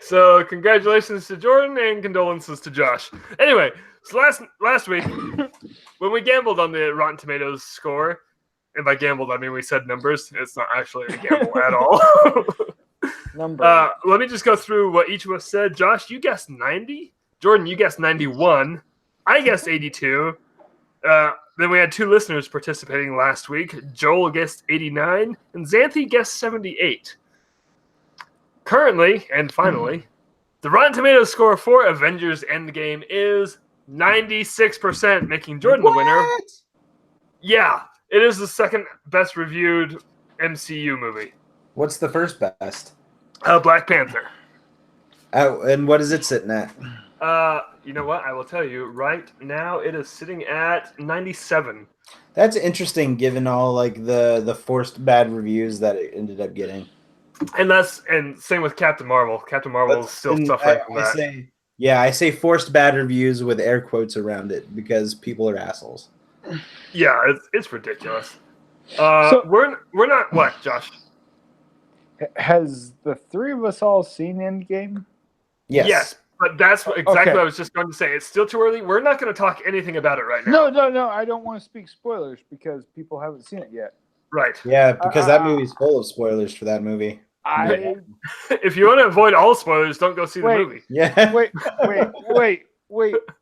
So congratulations to Jordan and condolences to Josh. Anyway, so last week when we gambled on the Rotten Tomatoes score, and by gambled I mean we said numbers. It's not actually a gamble at all. Let me just go through what each of us said. Josh, you guessed 90. Jordan, you guessed 91. I guessed 82. Then we had 2 listeners participating last week. Joel guessed 89, and Xanthi guessed 78. Currently, and finally, the Rotten Tomatoes score for Avengers Endgame is 96%, making Jordan the winner. Yeah, it is the second best reviewed MCU movie. What's the first best? Black Panther. And what is it sitting at? You know what? I will tell you right now. It is sitting at 97. That's interesting, given all like the forced bad reviews that it ended up getting. And same with Captain Marvel. Captain Marvel is still suffering from that. I say forced bad reviews with air quotes around it because people are assholes. Yeah, it's ridiculous. So, we're not what, Josh? Has the 3 of us all seen Endgame? Yes, but that's exactly what I was just going to say. It's still too early. We're not going to talk anything about it right now. No. I don't want to speak spoilers because people haven't seen it yet. Right. Yeah, because that movie's full of spoilers for that movie. If you want to avoid all spoilers, don't go see the movie. Yeah. Wait.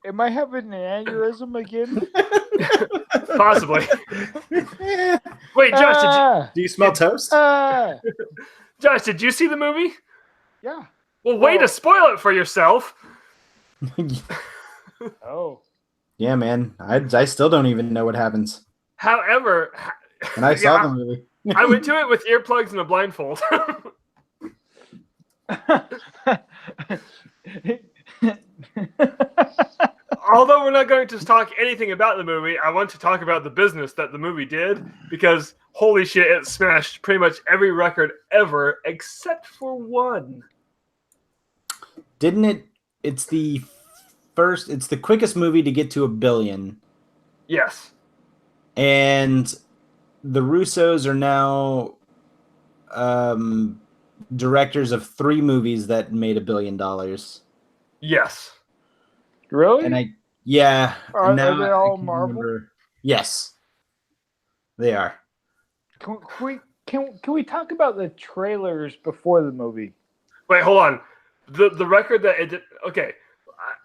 Am I having an aneurysm again? Possibly. Wait, Josh, do you smell toast? Josh, did you see the movie? Yeah. Well, way to spoil it for yourself. Oh. Yeah, man. I still don't even know what happens. However, and I saw the movie. I went to it with earplugs and a blindfold. Although we're not going to talk anything about the movie, I want to talk about the business that the movie did, because holy shit, it smashed pretty much every record ever except for one. Didn't it? It's the quickest movie to get to $1 billion. Yes. And the Russos are now directors of 3 movies that made $1 billion. Yes. Really? And are they all Marvel? Remember. Yes, they are. Can we talk about the trailers before the movie? Wait, hold on. The record that it did. Okay,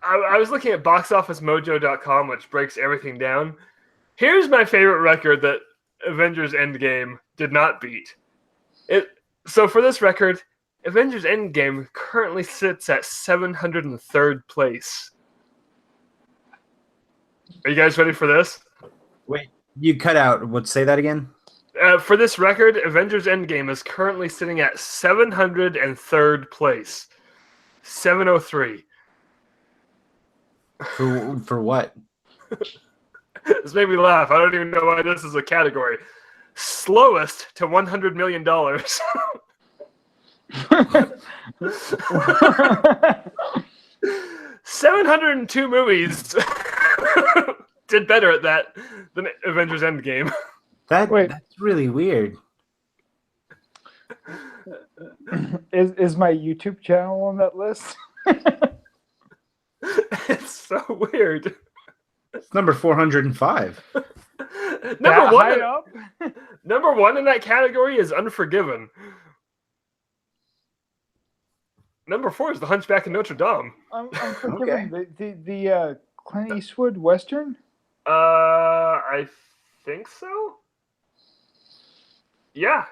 I was looking at boxofficemojo.com, which breaks everything down. Here's my favorite record that Avengers Endgame did not beat. So for this record, Avengers Endgame currently sits at 703rd place. Are you guys ready for this? Wait, you cut out. Say that again? For this record, Avengers Endgame is currently sitting at 703rd place. 703. For what? This made me laugh. I don't even know why this is a category. Slowest to $100 million. 702 movies did better at that than Avengers Endgame. That's really weird. Is my YouTube channel on that list? It's so weird. It's number 405. Number one in that category is Unforgiven. Number 4 is The Hunchback of Notre Dame. Unforgiven. Okay. The Clint Eastwood Western? I think so. Yeah.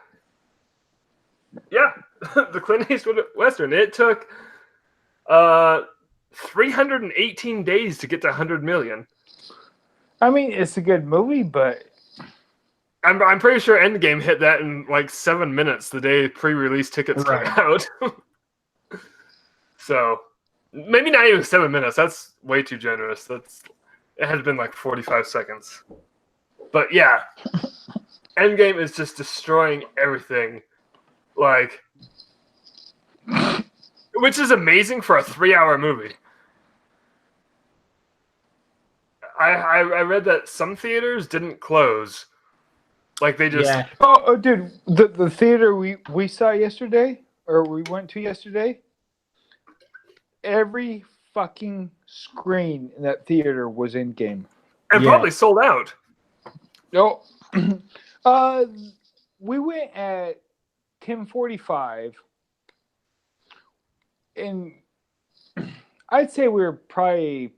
The Clint Eastwood Western. It took 318 days to get to 100 million. I mean, it's a good movie, but I'm pretty sure Endgame hit that in like 7 minutes the day pre-release tickets came out. So maybe not even 7 minutes. That's way too generous. It had been like 45 seconds. But yeah, Endgame is just destroying everything. Like, which is amazing for a 3-hour movie. I read that some theaters didn't close. Like they just... Yeah. Oh, dude, the theater we saw yesterday, or we went to yesterday, every fucking screen in that theater was in game. And probably sold out. No. We went at 10:45, and I'd say we were probably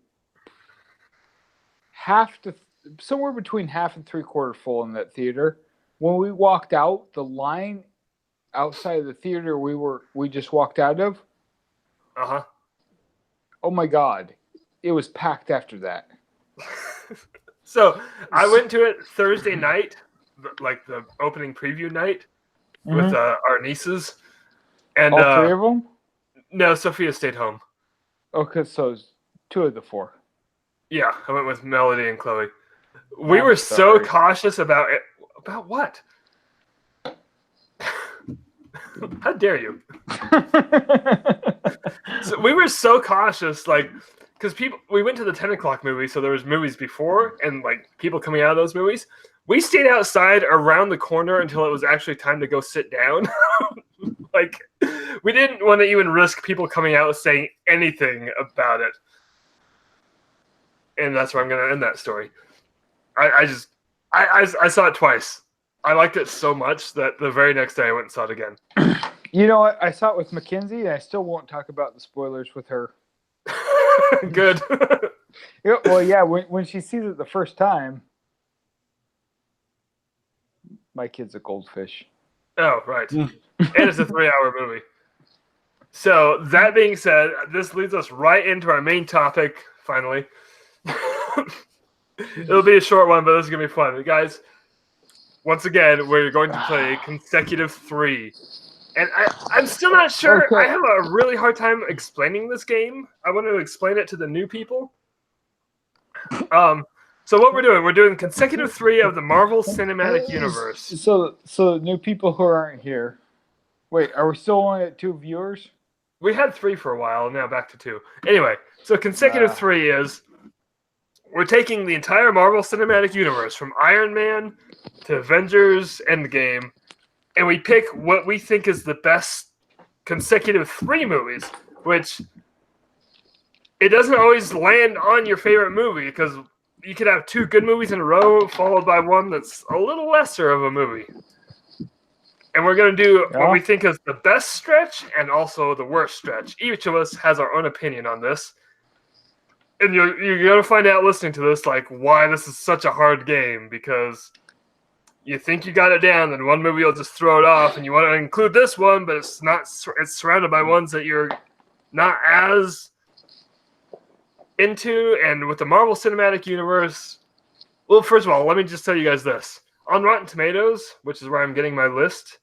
somewhere between half and 3/4 full in that theater. When we walked out, the line outside of the theater we just walked out of. Uh-huh. Oh my God, it was packed after that. So I went to it Thursday night, like the opening preview night, with our nieces. And all 3 of them? No, Sophia stayed home. Okay, so it's 2 of the 4. Yeah, I went with Melody and Chloe. We were so cautious about it. About what? How dare you? So we were so cautious, like, because we went to the 10 o'clock movie, so there was movies before, and like people coming out of those movies. We stayed outside around the corner until it was actually time to go sit down. Like, we didn't want to even risk people coming out saying anything about it. And that's where I'm going to end that story. I saw it twice. I liked it so much that the very next day I went and saw it again. You know what? I saw it with Mackenzie, and I still won't talk about the spoilers with her. Good. Well, yeah, when she sees it the first time, my kid's a goldfish. Oh, right. And it's a 3-hour movie. So, that being said, this leads us right into our main topic, finally. It'll be a short one, but this is going to be fun. Guys, once again, we're going to play consecutive 3. And I'm still not sure. Okay. I have a really hard time explaining this game. I want to explain it to the new people. So what we're doing consecutive 3 of the Marvel Cinematic Universe. So new people who aren't here. Wait, are we still only at 2 viewers? We had 3 for a while, now back to 2. Anyway, so consecutive 3 is we're taking the entire Marvel Cinematic Universe from Iron Man to Avengers Endgame, and we pick what we think is the best consecutive 3 movies, which it doesn't always land on your favorite movie, because you could have 2 good movies in a row followed by one that's a little lesser of a movie. And we're going to do what we think is the best stretch and also the worst stretch. Each of us has our own opinion on this. and you're gonna find out listening to this like why this is such a hard game, because you think you got it down, then one movie will just throw it off, and you want to include this one, but it's not. It's surrounded by ones that you're not as into. And with the Marvel Cinematic Universe, well, first of all, let me just tell you guys this: on Rotten Tomatoes, which is where I'm getting my list,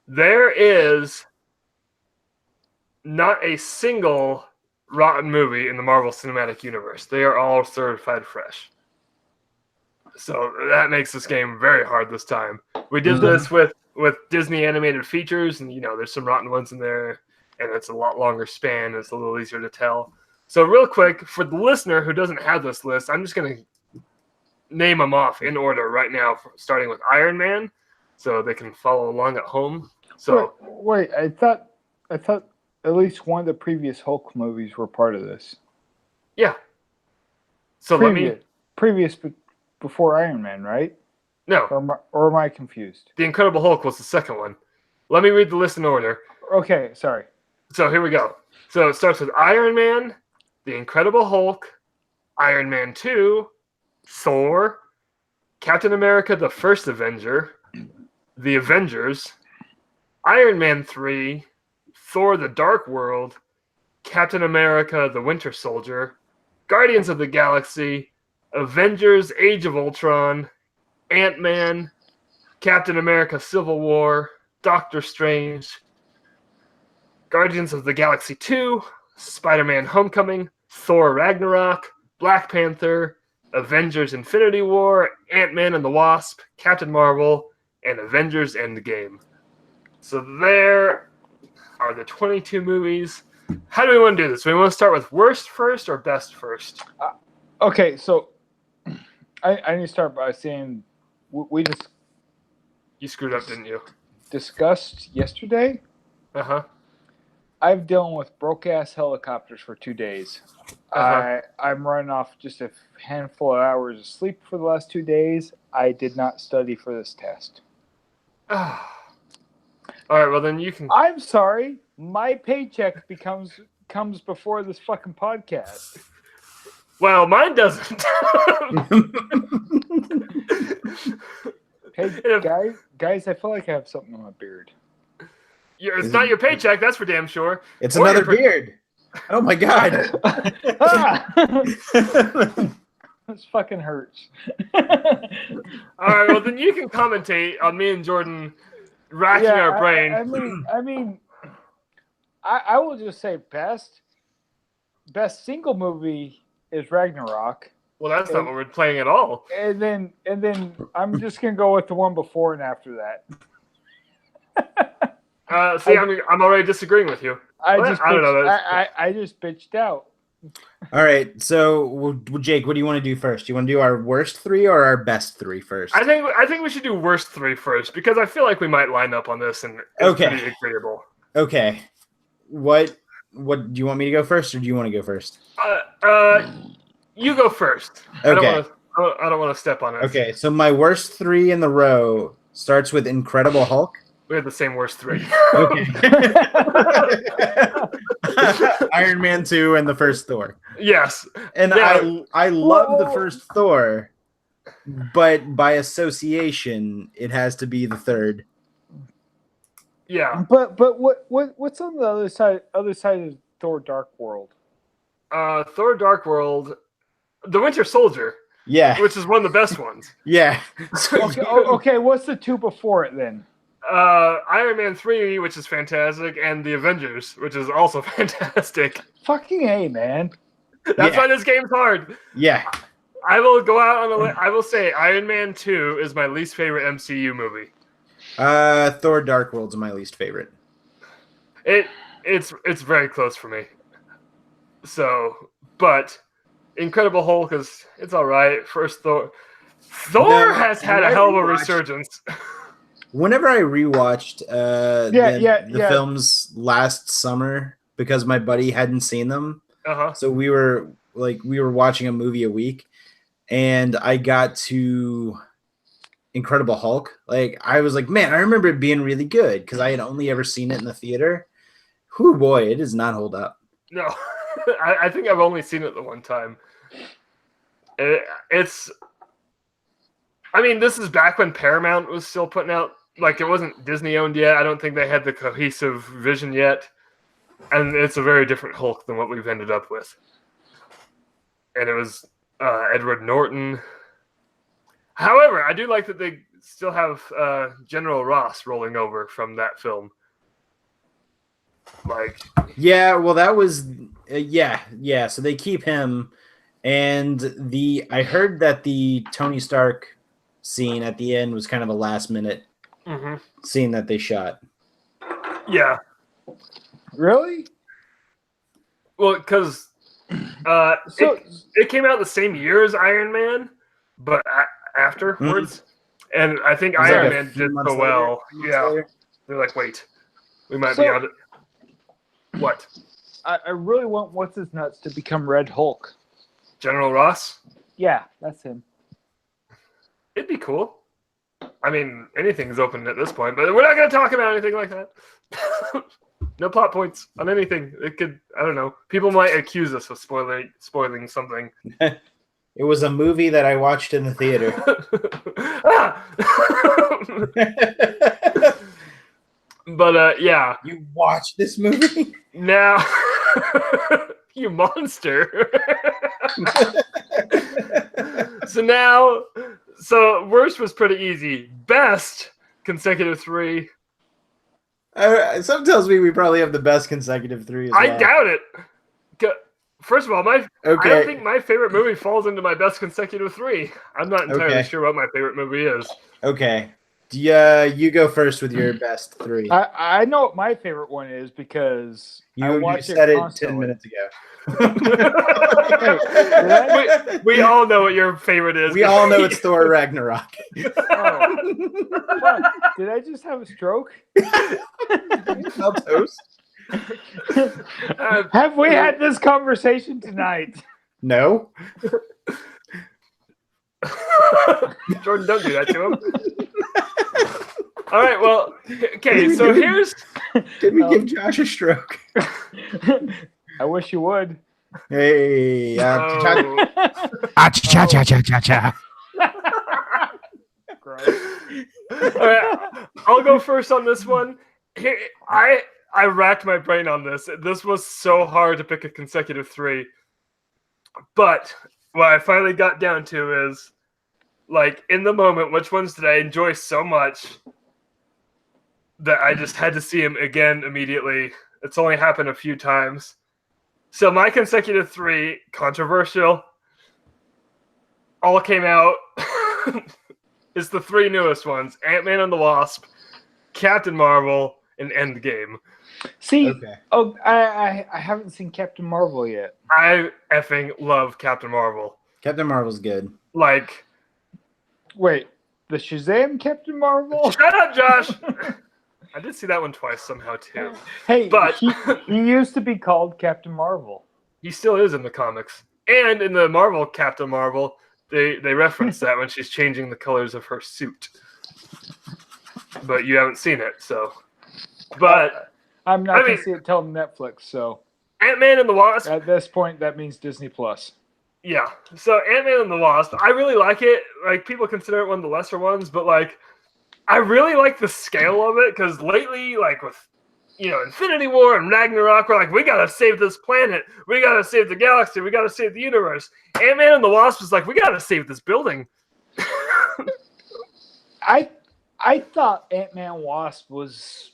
there is not a single rotten movie in the Marvel Cinematic Universe. They are all certified fresh. So that makes this game very hard this time. We did this with Disney animated features, and there's some rotten ones in there, and it's a lot longer span. It's a little easier to tell. So real quick, for the listener who doesn't have this list, I'm just going to name them off in order right now, starting with Iron Man, so they can follow along at home. So wait, I thought at least one of the previous Hulk movies were part of this. Yeah. So previous before Iron Man, right? No. Or am I confused? The Incredible Hulk was the second one. Let me read the list in order. Okay, sorry. So here we go. So it starts with Iron Man, The Incredible Hulk, Iron Man 2, Thor, Captain America the First Avenger, The Avengers, Iron Man 3, Thor the Dark World, Captain America the Winter Soldier, Guardians of the Galaxy, Avengers Age of Ultron, Ant-Man, Captain America Civil War, Doctor Strange, Guardians of the Galaxy 2, Spider-Man Homecoming, Thor Ragnarok, Black Panther, Avengers Infinity War, Ant-Man and the Wasp, Captain Marvel, and Avengers Endgame. So there are the 22 movies. How do we want to do this? Do we want to start with worst first or best first? Okay, so I need to start by saying we just... You screwed up, didn't you? Discussed yesterday. Uh-huh. I've dealing with broke-ass helicopters for 2 days. I'm running off just a handful of hours of sleep for the last 2 days. I did not study for this test. All right, well then you can... I'm sorry. My paycheck comes before this fucking podcast. Well, mine doesn't. Hey, guys, I feel like I have something on my beard. It's not your paycheck, that's for damn sure. It's another beard. Oh my god. This fucking hurts. All right, well then you can commentate on me and Jordan racking our brain. I will just say best single movie is Ragnarok. Well, that's not what we're playing at all. And then I'm just gonna go with the one before and after that. I'm already disagreeing with you. I just bitched out. All right, so Jake, what do you want to do first? Do you want to do our worst three or our best three first? I think we should do worst three first, because I feel like we might line up on this, and it's pretty agreeable. Okay. What do you want me to go first, or do you want to go first? You go first. Okay. I don't want to step on it. Okay, so my worst three in the row starts with Incredible Hulk. We had the same worst three. Okay. Iron Man 2 and the first Thor. Yes. And I love the first Thor, but by association, it has to be the third. Yeah. But what's on the other side of Thor Dark World? Thor Dark World, The Winter Soldier. Yeah. Which is one of the best ones. Yeah. Okay, what's the two before it then? Iron Man 3, which is fantastic, and The Avengers, which is also fantastic. Fucking A, man. That's why this game's hard. Yeah. I will go out on a limb. I will say Iron Man 2 is my least favorite MCU movie. Thor Dark World's my least favorite. It's very close for me. So, but Incredible Hulk it's all right. First Thor has had a hell of a resurgence. Whenever I rewatched the films last summer, because my buddy hadn't seen them, so we were watching a movie a week, and I got to Incredible Hulk. Like, I was like, man, I remember it being really good because I had only ever seen it in the theater. Whew, boy, it does not hold up. No. I think I've only seen it the one time. It's. I mean, this is back when Paramount was still putting out. Like, it wasn't Disney owned yet. I don't think they had the cohesive vision yet. And it's a very different Hulk than what we've ended up with. And it was Edward Norton. However, I do like that they still have General Ross rolling over from that film. Like, yeah, well, that was yeah. So they keep him, and I heard that the Tony Stark scene at the end was kind of a last minute scene that they shot. Yeah. Really? Well, because it came out the same year as Iron Man, but afterwards. And I think Iron Man did so well. Yeah. They're like, wait, we might be on it. What? I really want What's-His-Nuts to become Red Hulk. General Ross? Yeah, that's him. It'd be cool. I mean, anything's open at this point, but we're not going to talk about anything like that. No plot points on anything. It could, I don't know. People might accuse us of spoiling something. It was a movie that I watched in the theater. But yeah. You watched this movie? Now, you monster. So worst was pretty easy. Best consecutive 3. Some tells me we probably have the best consecutive 3 as well. I doubt it. First of all, I don't think my favorite movie falls into my best consecutive 3. I'm not entirely sure what my favorite movie is. Okay. You go first with your best 3. I know what my favorite one is because you said it 10 minutes ago. we all know what your favorite is. We all know it's Thor Ragnarok. Oh. Did I just have a stroke? Smell toast? Have we had this conversation tonight? No. Jordan, don't do that to him. All right, well, okay, so here's... Did we give Josh a stroke? I wish you would. Hey. Cha-cha-cha-cha-cha-cha. All right, I'll go first on this one. Here, I racked my brain on this. This was so hard to pick a consecutive 3. But what I finally got down to is, like, in the moment, which ones did I enjoy so much that I just had to see him again immediately. It's only happened a few times. So my consecutive 3, controversial, all came out. It's the 3 newest ones: Ant-Man and the Wasp, Captain Marvel, and Endgame. See, I haven't seen Captain Marvel yet. I effing love Captain Marvel. Captain Marvel's good. Like, wait, the Shazam Captain Marvel? Shut up, Josh! I did see that one twice somehow too. Hey, but he used to be called Captain Marvel. He still is in the comics. And in the Marvel Captain Marvel, they reference that when she's changing the colors of her suit. But you haven't seen it, so. But I'm not going to see it till Netflix, so. Ant-Man and the Wasp. At this point, that means Disney Plus. Yeah. So Ant-Man and the Wasp, I really like it. Like, people consider it one of the lesser ones, but like, I really like the scale of it, because lately, like with, Infinity War and Ragnarok, we're like, we gotta save this planet, we gotta save the galaxy, we gotta save the universe. Ant-Man and the Wasp is like, we gotta save this building. I thought Ant-Man Wasp was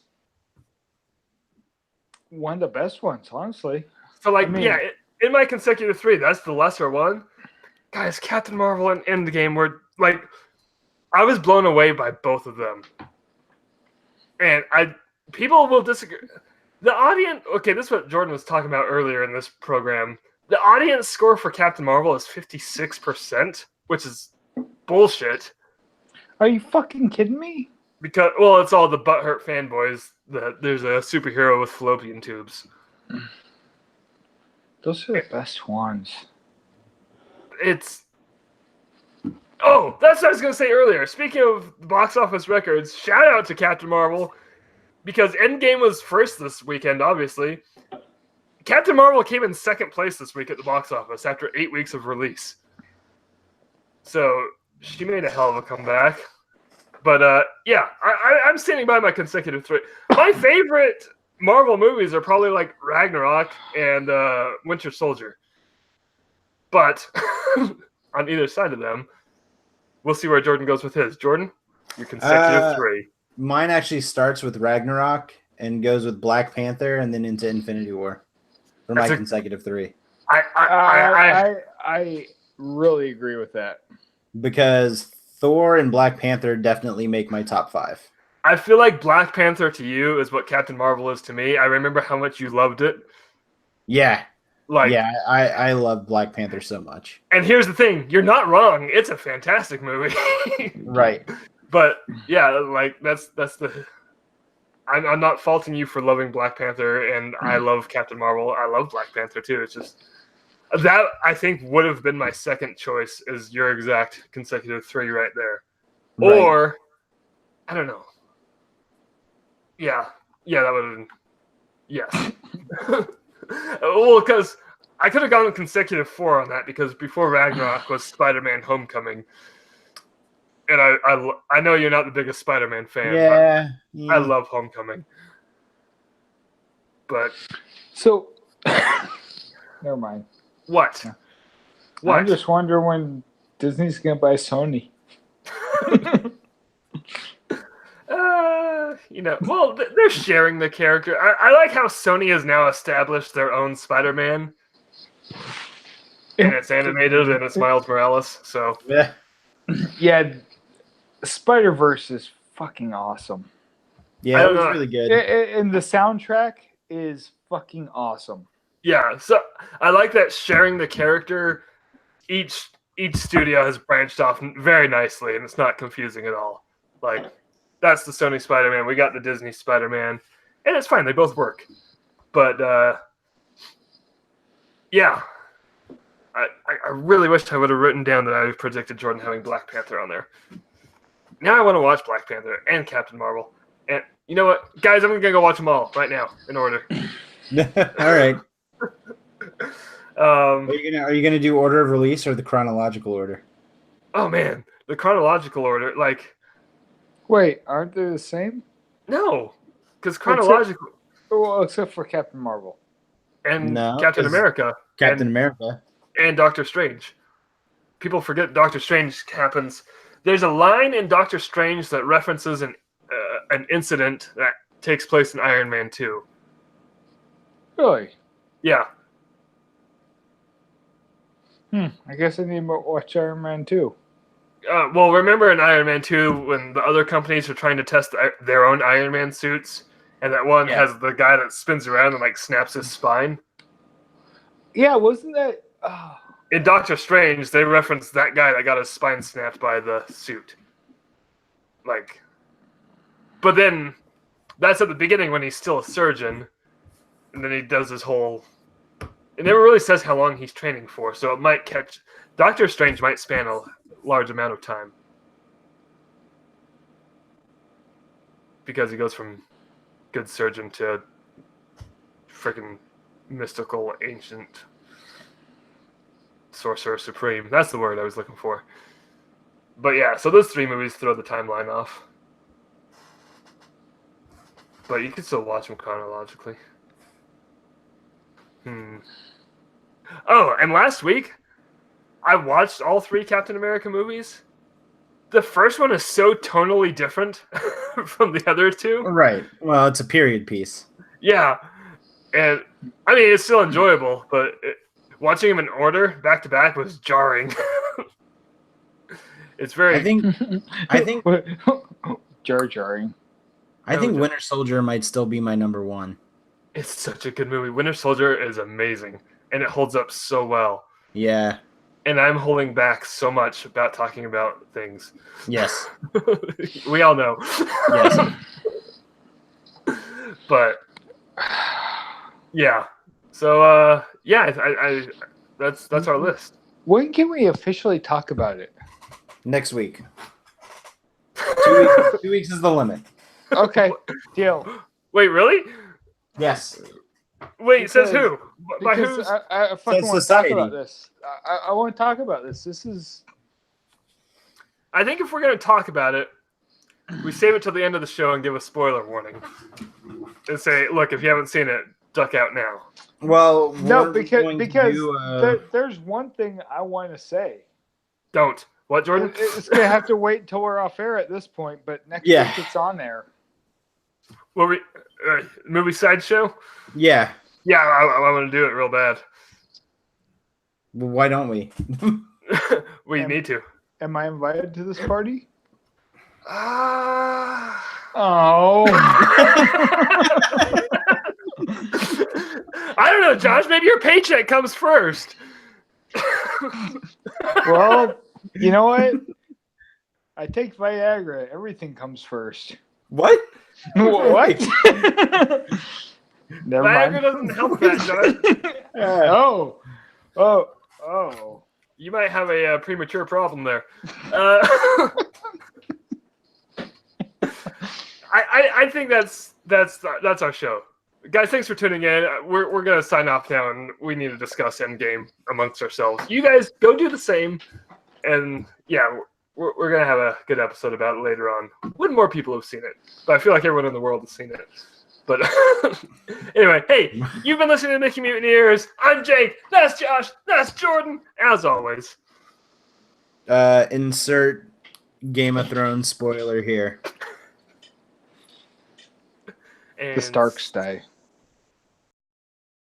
one of the best ones, honestly. So like, in my consecutive 3, that's the lesser one. Guys, Captain Marvel and Endgame were like, I was blown away by both of them. And people will disagree. The audience, okay, this is what Jordan was talking about earlier in this program. The audience score for Captain Marvel is 56%, which is bullshit. Are you fucking kidding me? Because, well, it's all the butthurt fanboys that there's a superhero with fallopian tubes. Those are the best ones. Oh, that's what I was going to say earlier. Speaking of box office records, shout out to Captain Marvel, because Endgame was first this weekend, obviously. Captain Marvel came in second place this week at the box office after 8 weeks of release. So she made a hell of a comeback. But yeah, I'm standing by my consecutive 3. My favorite Marvel movies are probably like Ragnarok and Winter Soldier. But on either side of them, we'll see where Jordan goes with his. Jordan, your consecutive 3. Mine actually starts with Ragnarok and goes with Black Panther and then into Infinity War for my consecutive 3. I really agree with that. Because Thor and Black Panther definitely make my top 5. I feel like Black Panther to you is what Captain Marvel is to me. I remember how much you loved it. Yeah. Like, yeah, I love Black Panther so much. And here's the thing. You're not wrong. It's a fantastic movie. Right. But, yeah, like, that's the... I'm not faulting you for loving Black Panther, and I love Captain Marvel. I love Black Panther, too. It's just... That, I think, would have been my second choice is your exact consecutive 3 right there. Right. Or, I don't know. Yeah, that would have been... Yes. Well, because I could have gone consecutive 4 on that, because before Ragnarok was Spider-Man Homecoming. And I know you're not the biggest Spider-Man fan. Yeah. I love Homecoming. But... So... Never mind. What? I'm just wondering when Disney's going to buy Sony. Well, they're sharing the character. I like how Sony has now established their own Spider-Man. And it's animated and it's Miles Morales, so... Yeah, Spider-Verse is fucking awesome. Yeah, it was really good. And the soundtrack is fucking awesome. Yeah, so I like that sharing the character. Each studio has branched off very nicely, and it's not confusing at all. Like, that's the Sony Spider-Man. We got the Disney Spider-Man, and it's fine. They both work. But, yeah. I really wished I would have written down that I predicted Jordan having Black Panther on there. Now I want to watch Black Panther and Captain Marvel. And you know what? Guys, I'm going to go watch them all right now in order. All right. Are you gonna do order of release or the chronological order? Oh man, the chronological order, like. Wait, aren't they the same? No, because chronological. Except for Captain Marvel and Captain America. Captain America and Doctor Strange. People forget Doctor Strange happens. There's a line in Doctor Strange that references an incident that takes place in Iron Man 2. Really? Yeah. I guess I need to watch Iron Man 2. Well, remember in Iron Man 2 when the other companies are trying to test their own Iron Man suits, and that one has the guy that spins around and like snaps his spine? Yeah, wasn't that... In Doctor Strange, they reference that guy that got his spine snapped by the suit. Like... But then, that's at the beginning when he's still a surgeon, and then he does his whole... It never really says how long he's training for, so it might catch... Doctor Strange might span a large amount of time. Because he goes from good surgeon to freaking mystical, ancient sorcerer supreme. That's the word I was looking for. But yeah, so those 3 movies throw the timeline off. But you can still watch them chronologically. Oh, and last week, I watched all 3 Captain America movies. The first one is so tonally different from the other 2. Right. Well, it's a period piece. Yeah. And, I mean, it's still enjoyable, but watching them in order, back-to-back, was jarring. It's very... I think... Jarring. I think Winter Soldier might still be my number 1. It's such a good movie. Winter Soldier is amazing, and it holds up so well. Yeah. And I'm holding back so much about talking about things. Yes. We all know. Yes. But yeah. So I that's our list. When can we officially talk about it? Next week. 2 weeks. 2 weeks is the limit. Okay, deal. Wait, really? Yes. Wait, says who? By Because who's? I fucking Says want to talk society. about this. I want to talk about this. This is. I think if we're going to talk about it, we save it till the end of the show and give a spoiler warning. And say, look, if you haven't seen it, duck out now. Well, No, because there's one thing I want to say. Don't. What, Jordan? It's going to have to wait until we're off air at this point, but next week it's on there. What we movie sideshow? Yeah. Yeah, I want to do it real bad. Well, why don't we? We need to. Am I invited to this party? Oh. I don't know, Josh. Maybe your paycheck comes first. Well, you know what? I take Viagra. Everything comes first. What? What? Never Viagra mind. doesn't help that, Josh. Oh. You might have a premature problem there. I think that's our show, guys. Thanks for tuning in. We're gonna sign off now, and we need to discuss Endgame amongst ourselves. You guys go do the same, and yeah, we're gonna have a good episode about it later on when more people have seen it. But I feel like everyone in the world has seen it. But anyway, hey, you've been listening to Mickey Mutineers. I'm Jake. That's Josh. That's Jordan. As always. Insert Game of Thrones spoiler here. The Starks die.